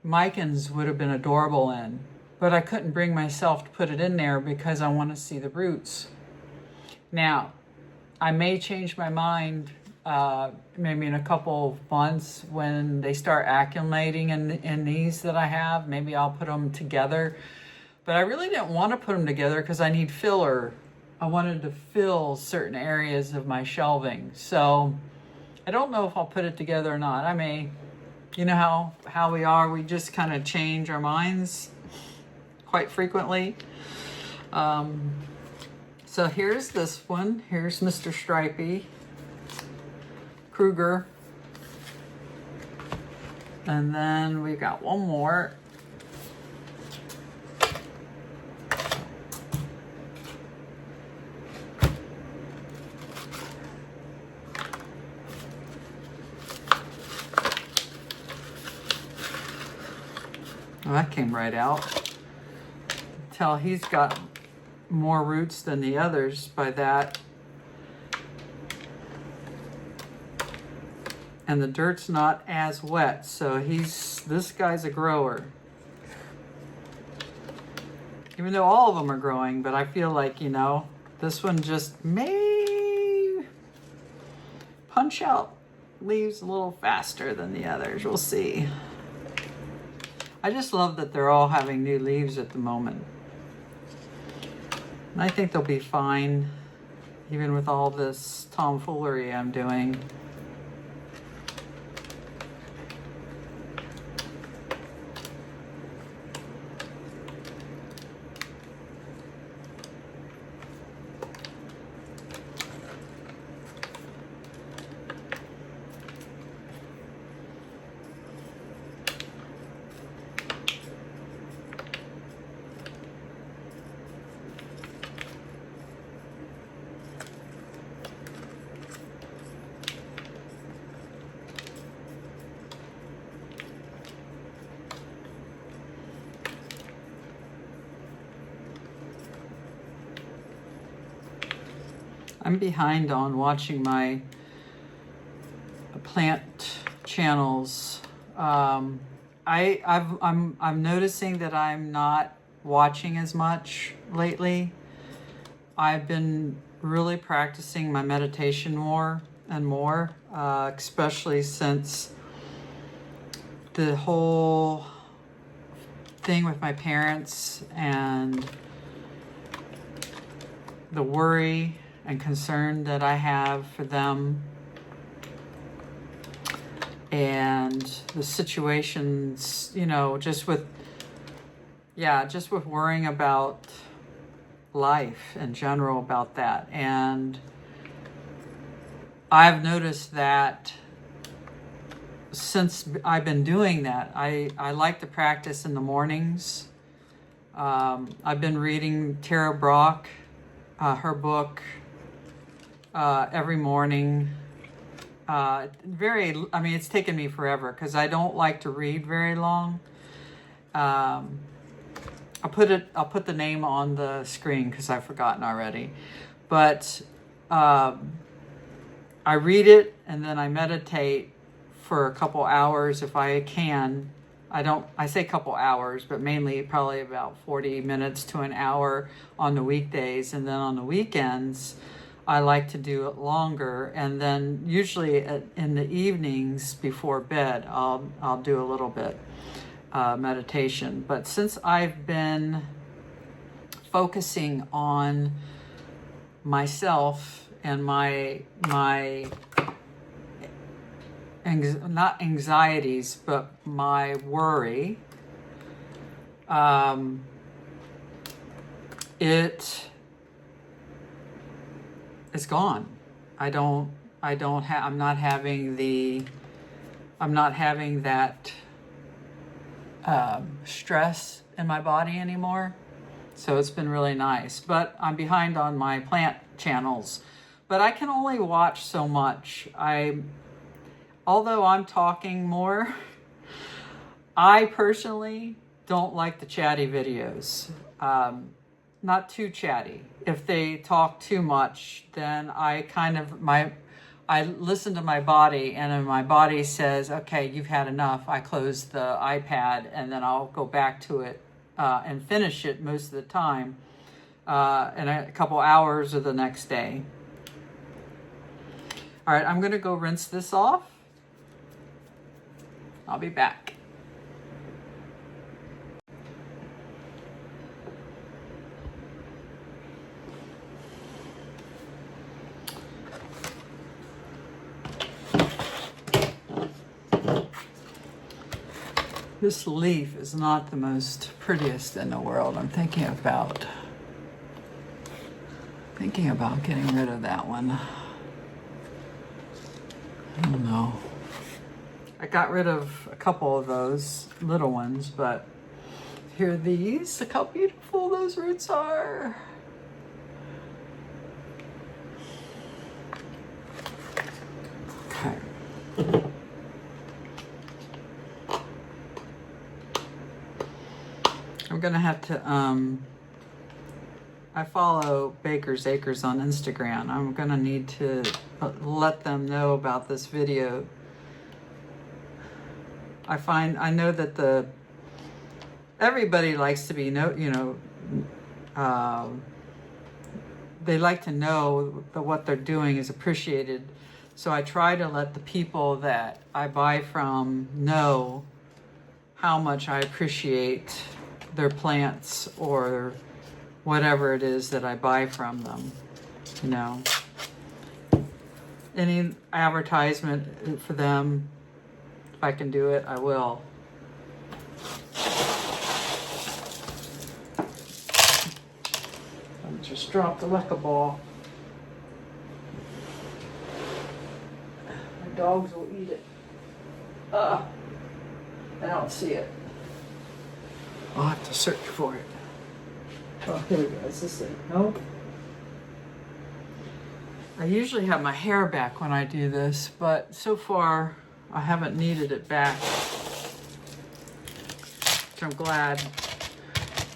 Micans would have been adorable in, but I couldn't bring myself to put it in there because I want to see the roots. Now, I may change my mind maybe in a couple of months when they start acclimating in these that I have. Maybe I'll put them together. But I really didn't want to put them together because I need filler. I wanted to fill certain areas of my shelving. So I don't know if I'll put it together or not. I may, you know how we are, we just kind of change our minds quite frequently. So here's this one. Here's Mr. Stripey, Kruger. And then we've got one more. Well, that came right out. Tell he's got more roots than the others by that. And the dirt's not as wet, so this guy's a grower. Even though all of them are growing, but I feel like, you know, this one just may punch out leaves a little faster than the others. We'll see. I just love that they're all having new leaves at the moment. And I think they'll be fine, even with all this tomfoolery I'm doing. I'm behind on watching my plant channels. I'm noticing that I'm not watching as much lately. I've been really practicing my meditation more and more, especially since the whole thing with my parents and the worry and concern that I have for them, and the situations, you know, just with worrying about life in general, about that. And I've noticed that since I've been doing that, I like to practice in the mornings. I've been reading Tara Brach, her book, every morning. I mean, it's taken me forever because I don't like to read very long. I'll put the name on the screen because I've forgotten already. But I read it and then I meditate for a couple hours if I can. I say couple hours, but mainly probably about 40 minutes to an hour on the weekdays. And then on the weekends, I like to do it longer. And then usually in the evenings before bed, I'll do a little bit meditation. But since I've been focusing on myself and my not anxieties, but my worry, it is gone. I'm not having that stress in my body anymore. So it's been really nice. But I'm behind on my plant channels. But I can only watch so much. Although I'm talking more, I personally don't like the chatty videos. Not too chatty. If they talk too much, then I listen to my body, and then my body says, okay, you've had enough. I close the iPad, and then I'll go back to it and finish it most of the time in a couple hours or the next day. All right, I'm gonna go rinse this off. I'll be back. This leaf is not the most prettiest in the world. I'm thinking about getting rid of that one. I don't know. I got rid of a couple of those little ones, but here are these. Look how beautiful those roots are. Okay. I'm gonna have to, I follow Baker's Acres on Instagram. I'm gonna need to let them know about this video. I know that everybody likes to be, they like to know that what they're doing is appreciated. So I try to let the people that I buy from know how much I appreciate their plants or whatever it is that I buy from them. You know, any advertisement for them, if I can do it, I will. I just dropped the Wecca ball. My dogs will eat it. I don't see it. I'll have to search for it. Oh, here we go. Is this it? Nope. I usually have my hair back when I do this, but so far I haven't needed it back, which I'm glad.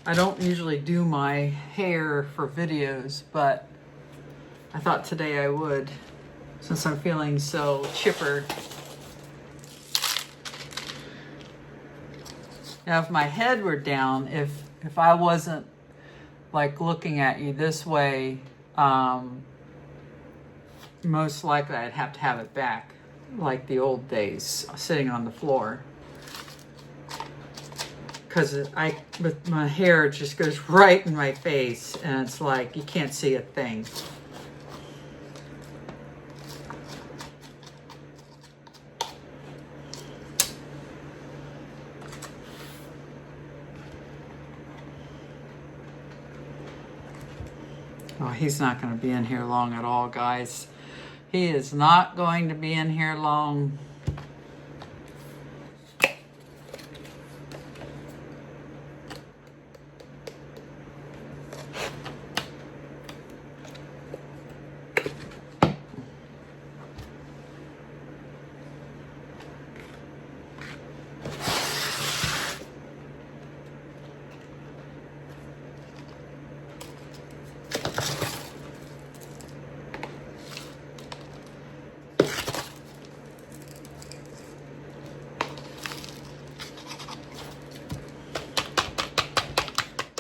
I don't usually do my hair for videos, but I thought today I would, since I'm feeling so chipper. Now, if my head were down, if I wasn't like looking at you this way, most likely I'd have to have it back, like the old days, sitting on the floor. Because with my hair, it just goes right in my face, and it's like you can't see a thing. Oh, he's not going to be in here long at all, guys. He is not going to be in here long.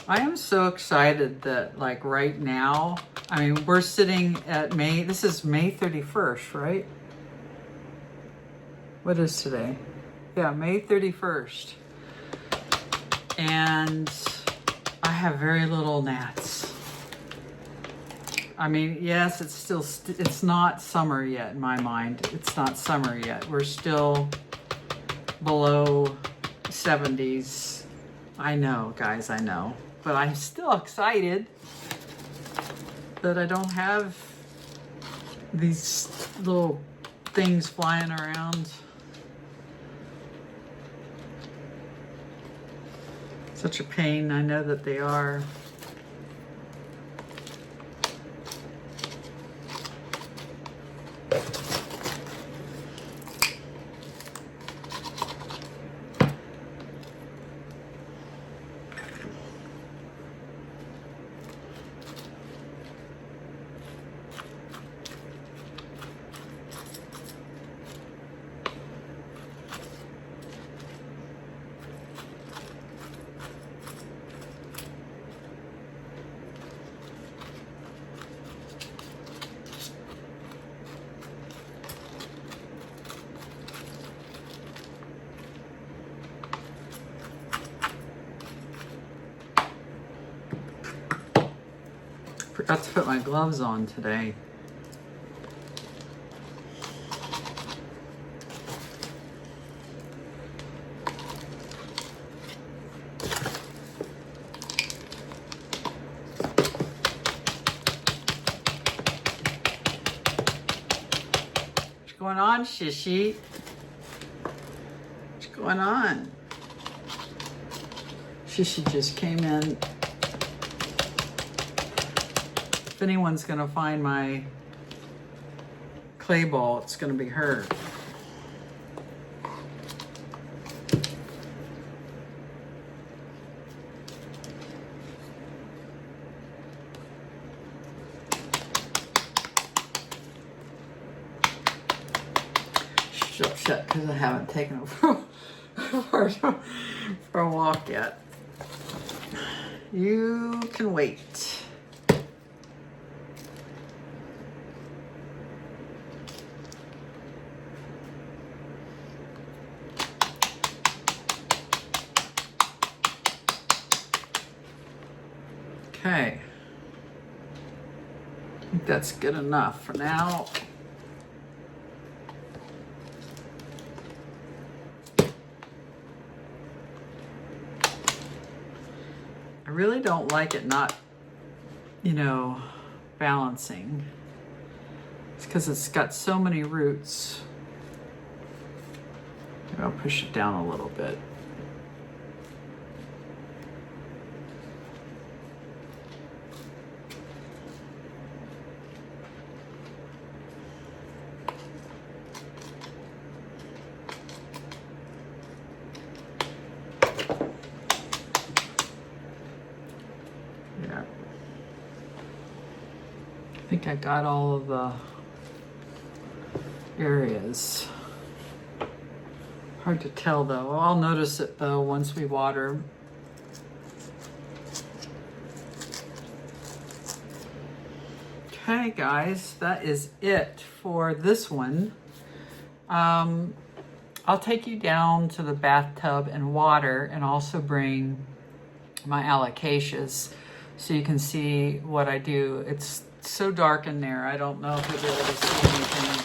I am so excited that, like, right now, I mean, we're sitting at this is May 31st, right? What is today? Yeah, May 31st. And I have very little gnats. I mean, yes, it's still, it's not summer yet in my mind. It's not summer yet. We're still below 70s. I know, guys, I know. But I'm still excited that I don't have these little things flying around. Such a pain, I know that they are. Forgot to put my gloves on today. What's going on, Shishi? What's going on? Shishi just came in. If anyone's going to find my clay ball, it's going to be her. She's upset because I haven't taken her for a walk yet. You can wait. Okay. I think that's good enough for now. I really don't like it not, you know, balancing. It's because it's got so many roots. Maybe I'll push it down a little bit. Yeah. I think I got all of the areas. Hard to tell though. I'll notice it though once we water. Okay guys, that is it for this one. I'll take you down to the bathtub and water, and also bring my alocasias so you can see what I do. It's so dark in there, I don't know if you'll be able to see anything.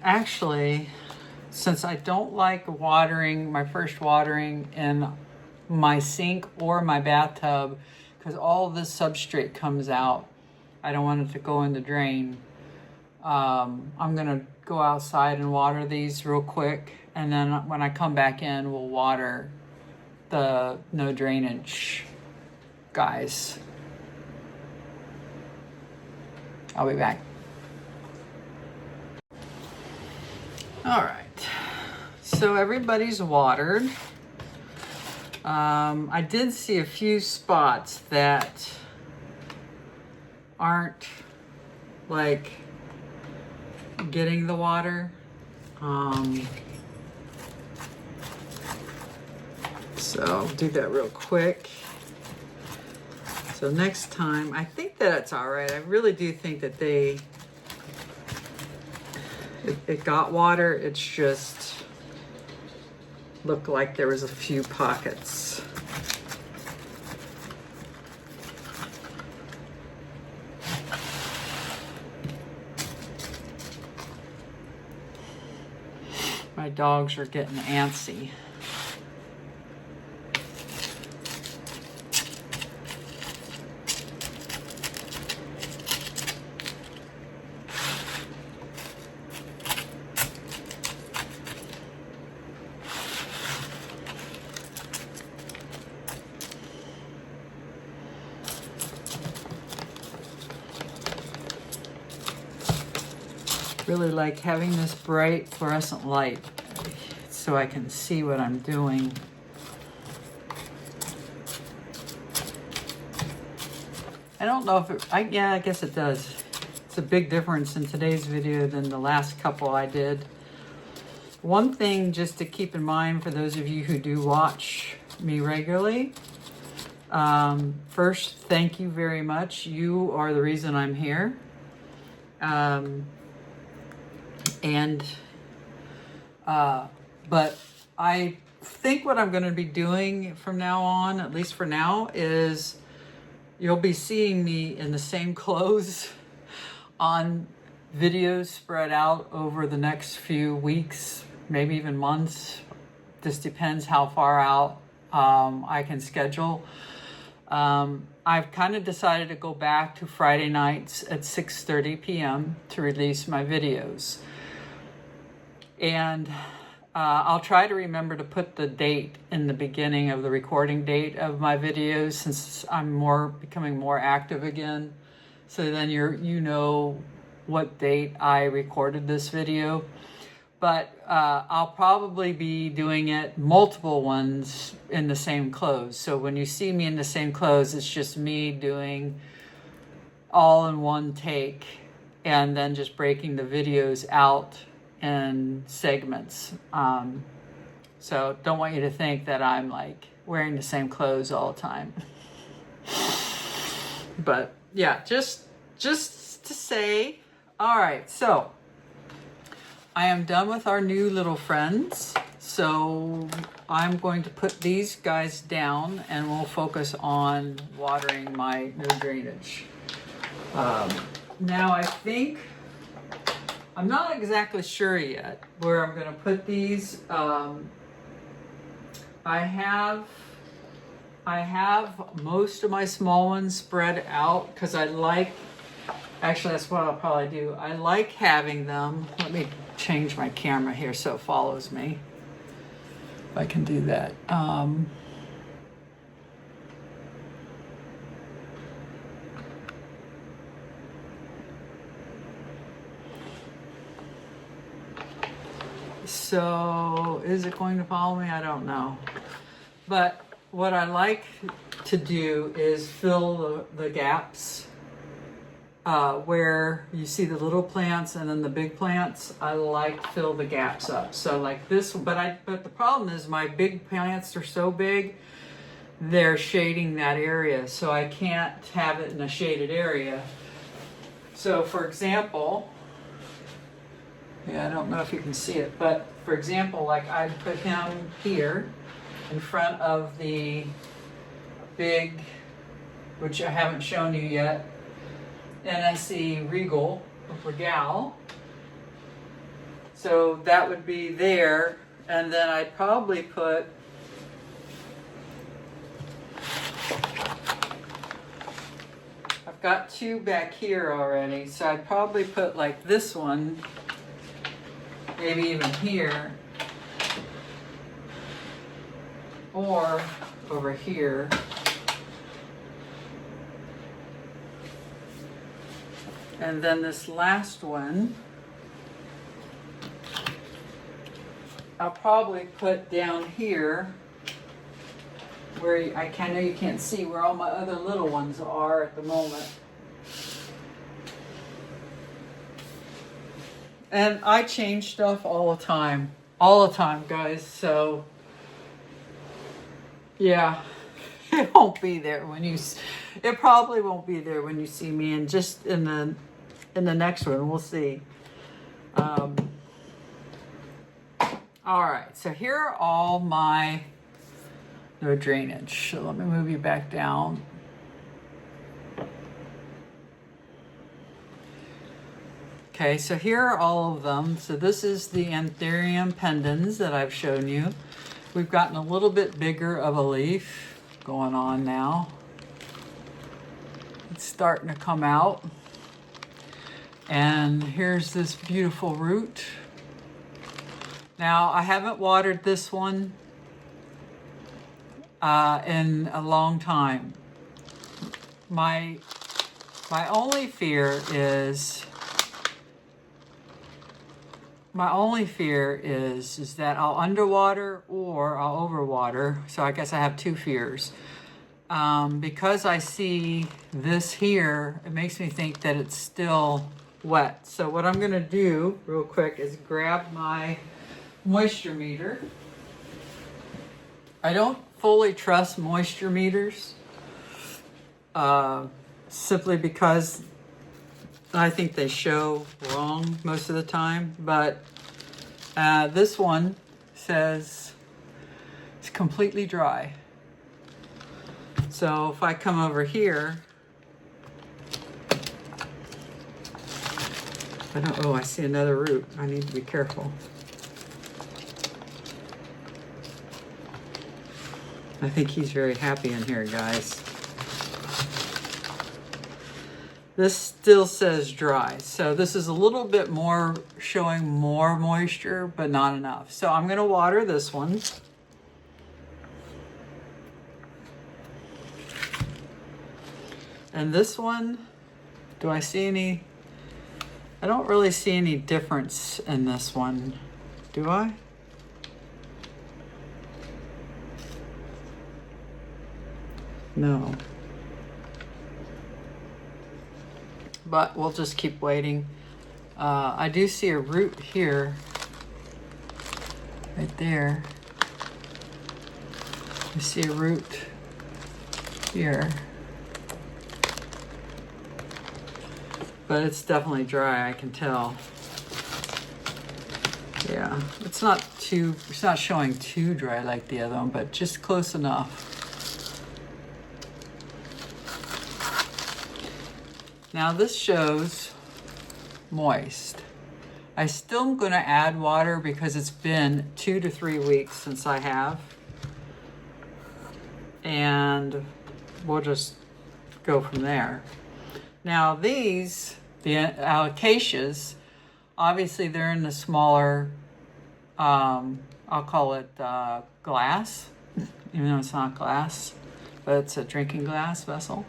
Actually, since I don't like watering, my first watering in my sink or my bathtub, because all this substrate comes out, I don't want it to go in the drain. I'm gonna go outside and water these real quick, and then when I come back in, we'll water the no drainage guys. I'll be back. All right, so everybody's watered. I did see a few spots that aren't like getting the water. So I'll do that real quick. So next time, I think that it's all right. I really do think that it got water. It's just looked like there was a few pockets. My dogs are getting antsy. Really like having this bright fluorescent light so I can see what I'm doing. I don't know if it, yeah, I guess it does. It's a big difference in today's video than the last couple I did. One thing just to keep in mind for those of you who do watch me regularly, first, thank you very much. You are the reason I'm here. But I think what I'm going to be doing from now on, at least for now, is you'll be seeing me in the same clothes on videos spread out over the next few weeks, maybe even months. This depends how far out I can schedule. I've kind of decided to go back to Friday nights at 6:30 p.m. to release my videos. And I'll try to remember to put the date in the beginning of the recording date of my videos, since I'm becoming more active again. So then you know what date I recorded this video. But I'll probably be doing it multiple ones in the same clothes. So when you see me in the same clothes, it's just me doing all in one take and then just breaking the videos out in segments. So don't want you to think that I'm like wearing the same clothes all the time. But yeah, just to say, all right, so I am done with our new little friends. So I'm going to put these guys down and we'll focus on watering my no drainage. Now I think, I'm not exactly sure yet where I'm going to put these. I have most of my small ones spread out because actually that's what I'll probably do. I like having them. Let me change my camera here so it follows me. If I can do that. So is it going to follow me? I don't know. But what I like to do is fill the gaps where you see the little plants and then the big plants. I like to fill the gaps up. So like this, but the problem is my big plants are so big, they're shading that area. So I can't have it in a shaded area. So for example, yeah, I don't know if you can see it, but for example, like I'd put him here in front of the big, which I haven't shown you yet, NSC Regal, Regal. So that would be there, and then I'd probably put I've got two back here already, so I'd probably put like this one, maybe even here, or over here. And then this last one, I'll probably put down here where I know you can't see where all my other little ones are at the moment. And I change stuff all the time, guys. So yeah, it won't be there when it probably won't be there when you see me, and just in the next one, we'll see. All right, so here are all my no drainage. So let me move you back down. Okay, so here are all of them. So this is the Anthurium pendens that I've shown you. We've gotten a little bit bigger of a leaf going on now. It's starting to come out. And here's this beautiful root. Now, I haven't watered this one in a long time. My only fear is that I'll underwater or I'll overwater. So I guess I have two fears. Because I see this here, it makes me think that it's still wet. So what I'm gonna do real quick is grab my moisture meter. I don't fully trust moisture meters, simply because I think they show wrong most of the time, but this one says it's completely dry. So if I come over here, I don't, oh, I see another root. I need to be careful. I think he's very happy in here, guys. This still says dry, so this is a little bit more showing more moisture, but not enough. So I'm going to water this one. And this one, do I see any? I don't really see any difference in this one, do I? No. But we'll just keep waiting. I do see a root here, right there. I see a root here. But it's definitely dry, I can tell. Yeah, it's not showing too dry like the other one, but just close enough. Now this shows moist. I still am gonna add water because it's been 2 to 3 weeks since I have. And we'll just go from there. Now these, the Alocasias, obviously they're in the smaller, I'll call it glass, even though it's not glass, but it's a drinking glass vessel.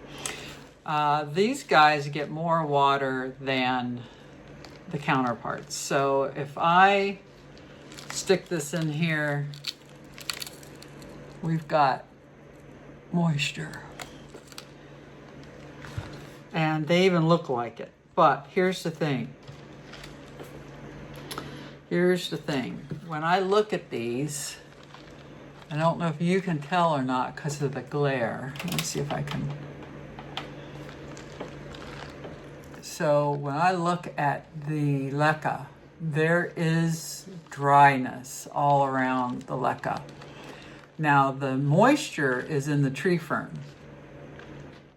These guys get more water than the counterparts. So if I stick this in here, we've got moisture. And they even look like it. But here's the thing. Here's the thing. When I look at these, I don't know if you can tell or not because of the glare. Let me see if I can. So when I look at the leca, there is dryness all around the leca. Now the moisture is in the tree fern.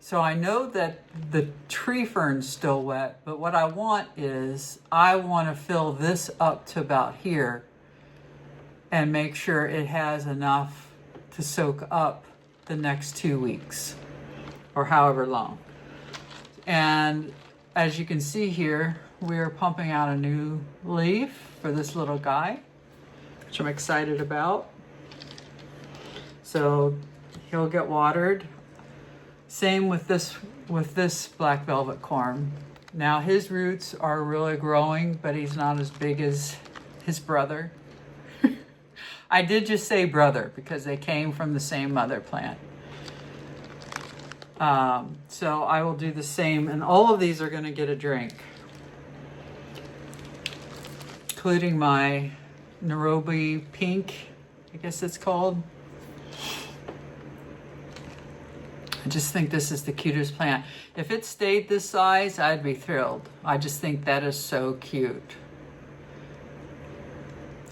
So I know that the tree fern's still wet, but what I want is, I want to fill this up to about here and make sure it has enough to soak up the next 2 weeks or however long. And as you can see here, we are pumping out a new leaf for this little guy, which I'm excited about. So he'll get watered. Same with this black velvet corn. Now his roots are really growing, but he's not as big as his brother. I did just say brother because they came from the same mother plant. So I will do the same, and all of these are going to get a drink, including my Nairobi pink, I guess it's called. I just think this is the cutest plant. If it stayed this size, I'd be thrilled. I just think that is so cute.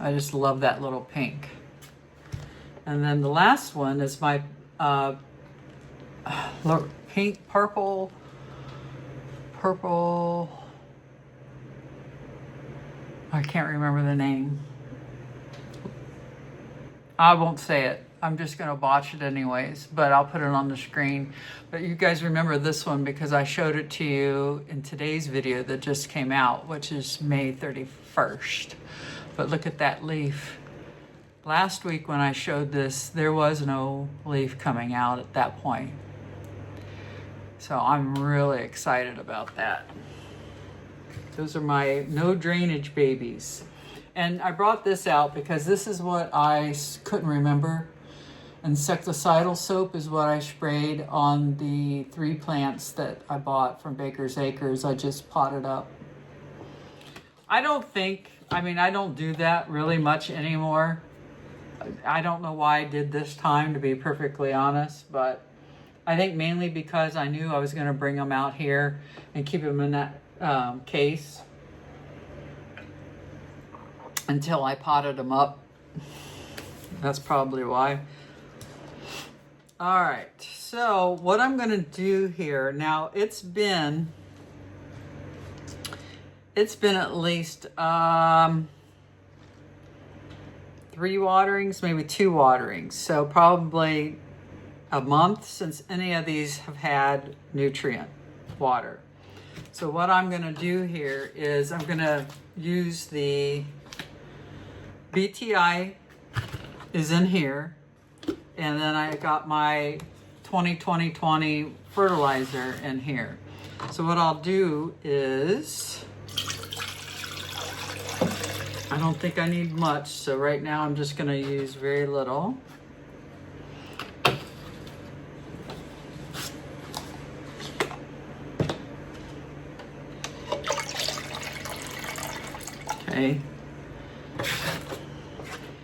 I just love that little pink. And then the last one is my pink, purple, I can't remember the name. I won't say it. I'm just going to botch it anyways, but I'll put it on the screen. But you guys remember this one because I showed it to you in today's video that just came out, which is May 31st. But look at that leaf. Last week when I showed this, there was no leaf coming out at that point. So I'm really excited about that. Those are my no drainage babies. And I brought this out because this is what I couldn't remember. Insecticidal soap is what I sprayed on the 3 plants that I bought from Baker's Acres. I just potted up. I don't do that really much anymore. I don't know why I did this time, to be perfectly honest, but I think mainly because I knew I was going to bring them out here and keep them in that case until I potted them up. That's probably why. All right, so what I'm going to do here, now it's been it's been at least 3 waterings, maybe 2 waterings. So probably a month since any of these have had nutrient water. So what I'm gonna do here is I'm gonna use the BTI is in here, and then I got my 20-20-20 fertilizer in here. So what I'll do is, I don't think I need much, so right now I'm just gonna use very little. Okay.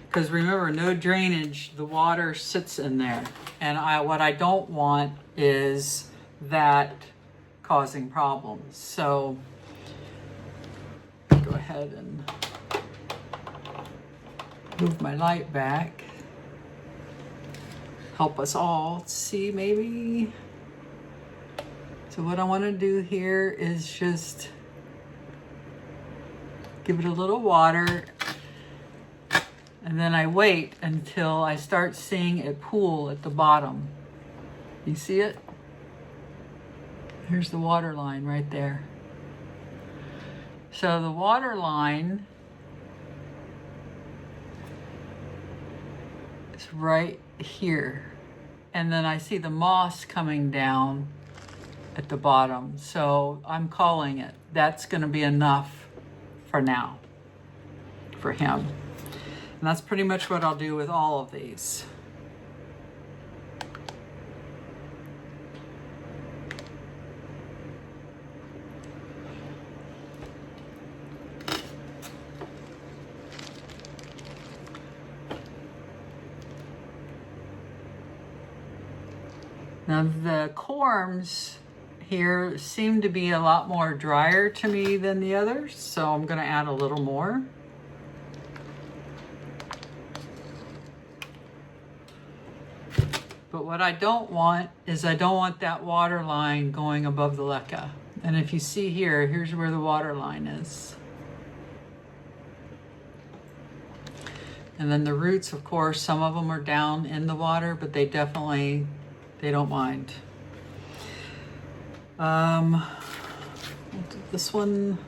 Because remember, no drainage, the water sits in there. And what I don't want is that causing problems. So go ahead and move my light back. Help us all see maybe. So what I want to do here is just give it a little water, and then I wait until I start seeing it pool at the bottom. You see it? Here's the water line right there. So the water line is right here. And then I see the moss coming down at the bottom. So I'm calling it. That's gonna be enough for now, for him. And that's pretty much what I'll do with all of these. Now the corms here seem to be a lot more drier to me than the others, so I'm going to add a little more. But what I don't want is I don't want that water line going above the leca. And if you see here, here's where the water line is. And then the roots, of course, some of them are down in the water, but they definitely, they don't mind. This one,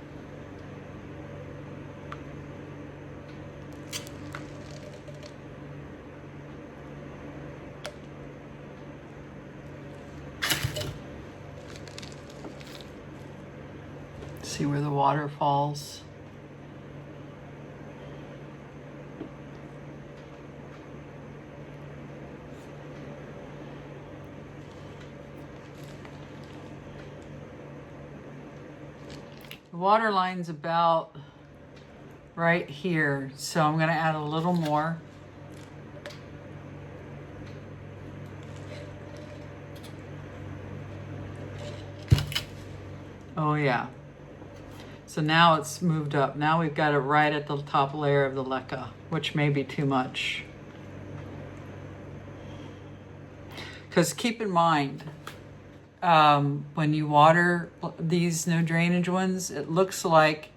see where the water falls. The water line's about right here, so I'm going to add a little more. Oh yeah. So now it's moved up. Now we've got it right at the top layer of the leca, which may be too much. Because keep in mind, when you water these no drainage ones, it looks like,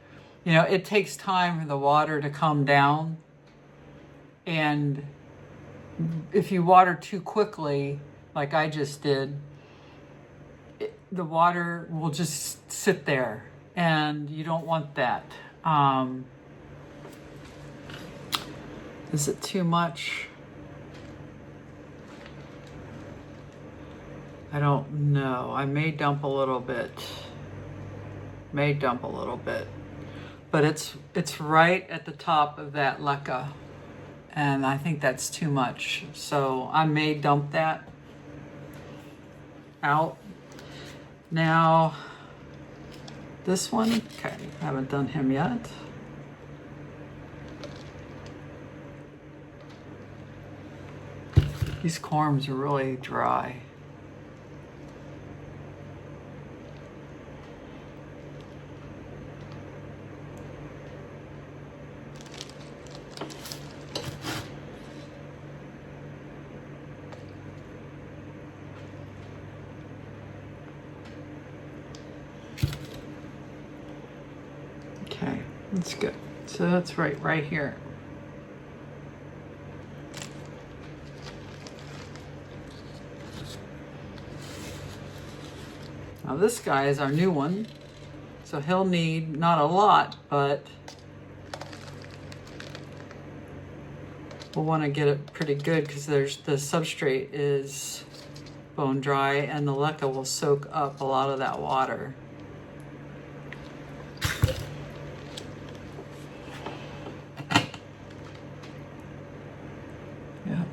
you know, it takes time for the water to come down. And if you water too quickly, like I just did, the water will just sit there, and you don't want that. Is it too much? I don't know. I may dump a little bit. But it's right at the top of that leca, and I think that's too much. So I may dump that out. Now, this one, okay, haven't done him yet. These corms are really dry. Okay, that's good. So that's right here. Now this guy is our new one, so he'll need not a lot, but we'll want to get it pretty good because the substrate is bone dry and the leca will soak up a lot of that water. Yeah.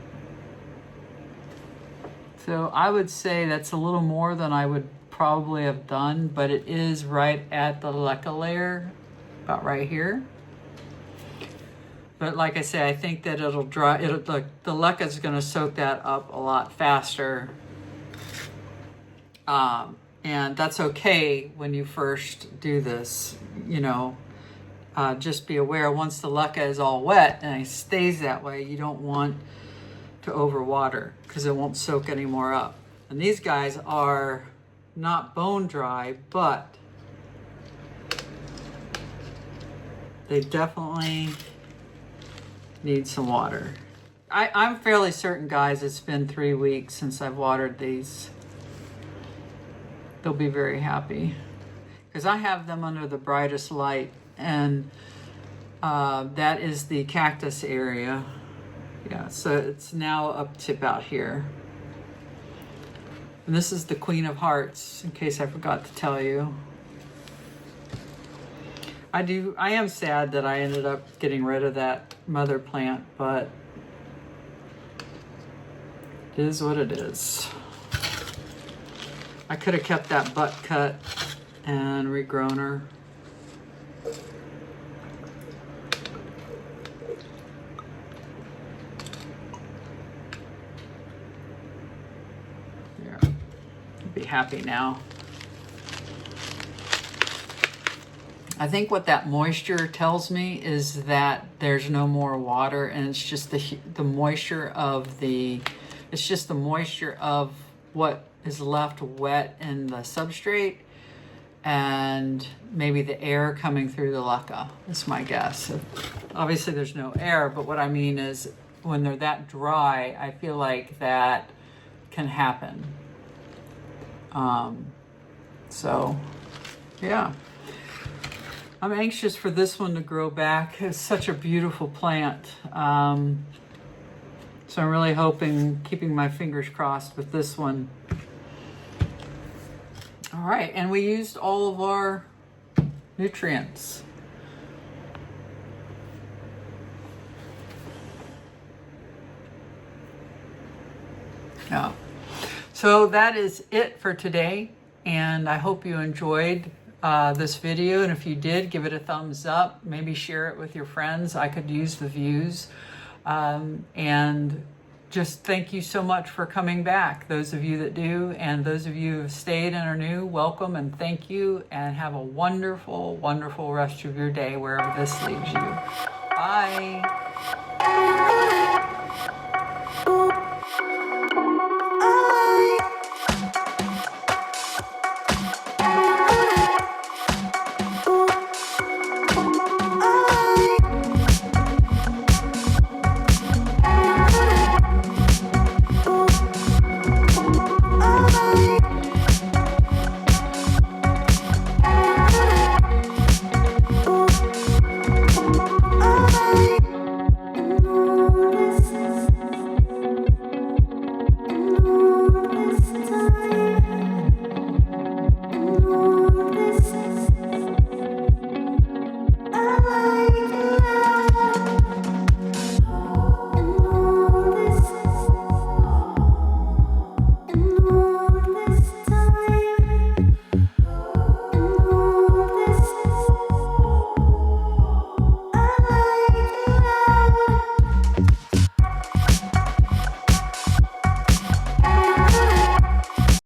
So I would say that's a little more than I would probably have done, but it is right at the leca layer, about right here. But like I say, I think that it'll dry. The leca is going to soak that up a lot faster, and that's okay when you first do this. You know, just be aware once the leca is all wet and it stays that way, you don't want to overwater because it won't soak any more up. And these guys are not bone dry, but they definitely need some water. I'm fairly certain, guys, it's been 3 weeks since I've watered these. They'll be very happy because I have them under the brightest light, and that is the cactus area. Yeah, so it's now up to about here. And this is the Queen of Hearts, in case I forgot to tell you. I am sad that I ended up getting rid of that mother plant, but it is what it is. I could have kept that butt cut and regrown her. There. I'll be happy now. I think what that moisture tells me is that there's no more water, and it's just the moisture of it's just the moisture of what is left wet in the substrate, and maybe the air coming through the leca. That's my guess. Obviously there's no air, but what I mean is when they're that dry, I feel like that can happen. So yeah. I'm anxious for this one to grow back. It's such a beautiful plant. So I'm really hoping, keeping my fingers crossed with this one. All right, and we used all of our nutrients. Yeah. So that is it for today, and I hope you enjoyed this video, and if you did, give it a thumbs up. Maybe share it with your friends. I could use the views. And just thank you so much for coming back, those of you that do, and those of you who have stayed and are new, welcome and thank you, and have a wonderful, wonderful rest of your day wherever this leads you. Bye.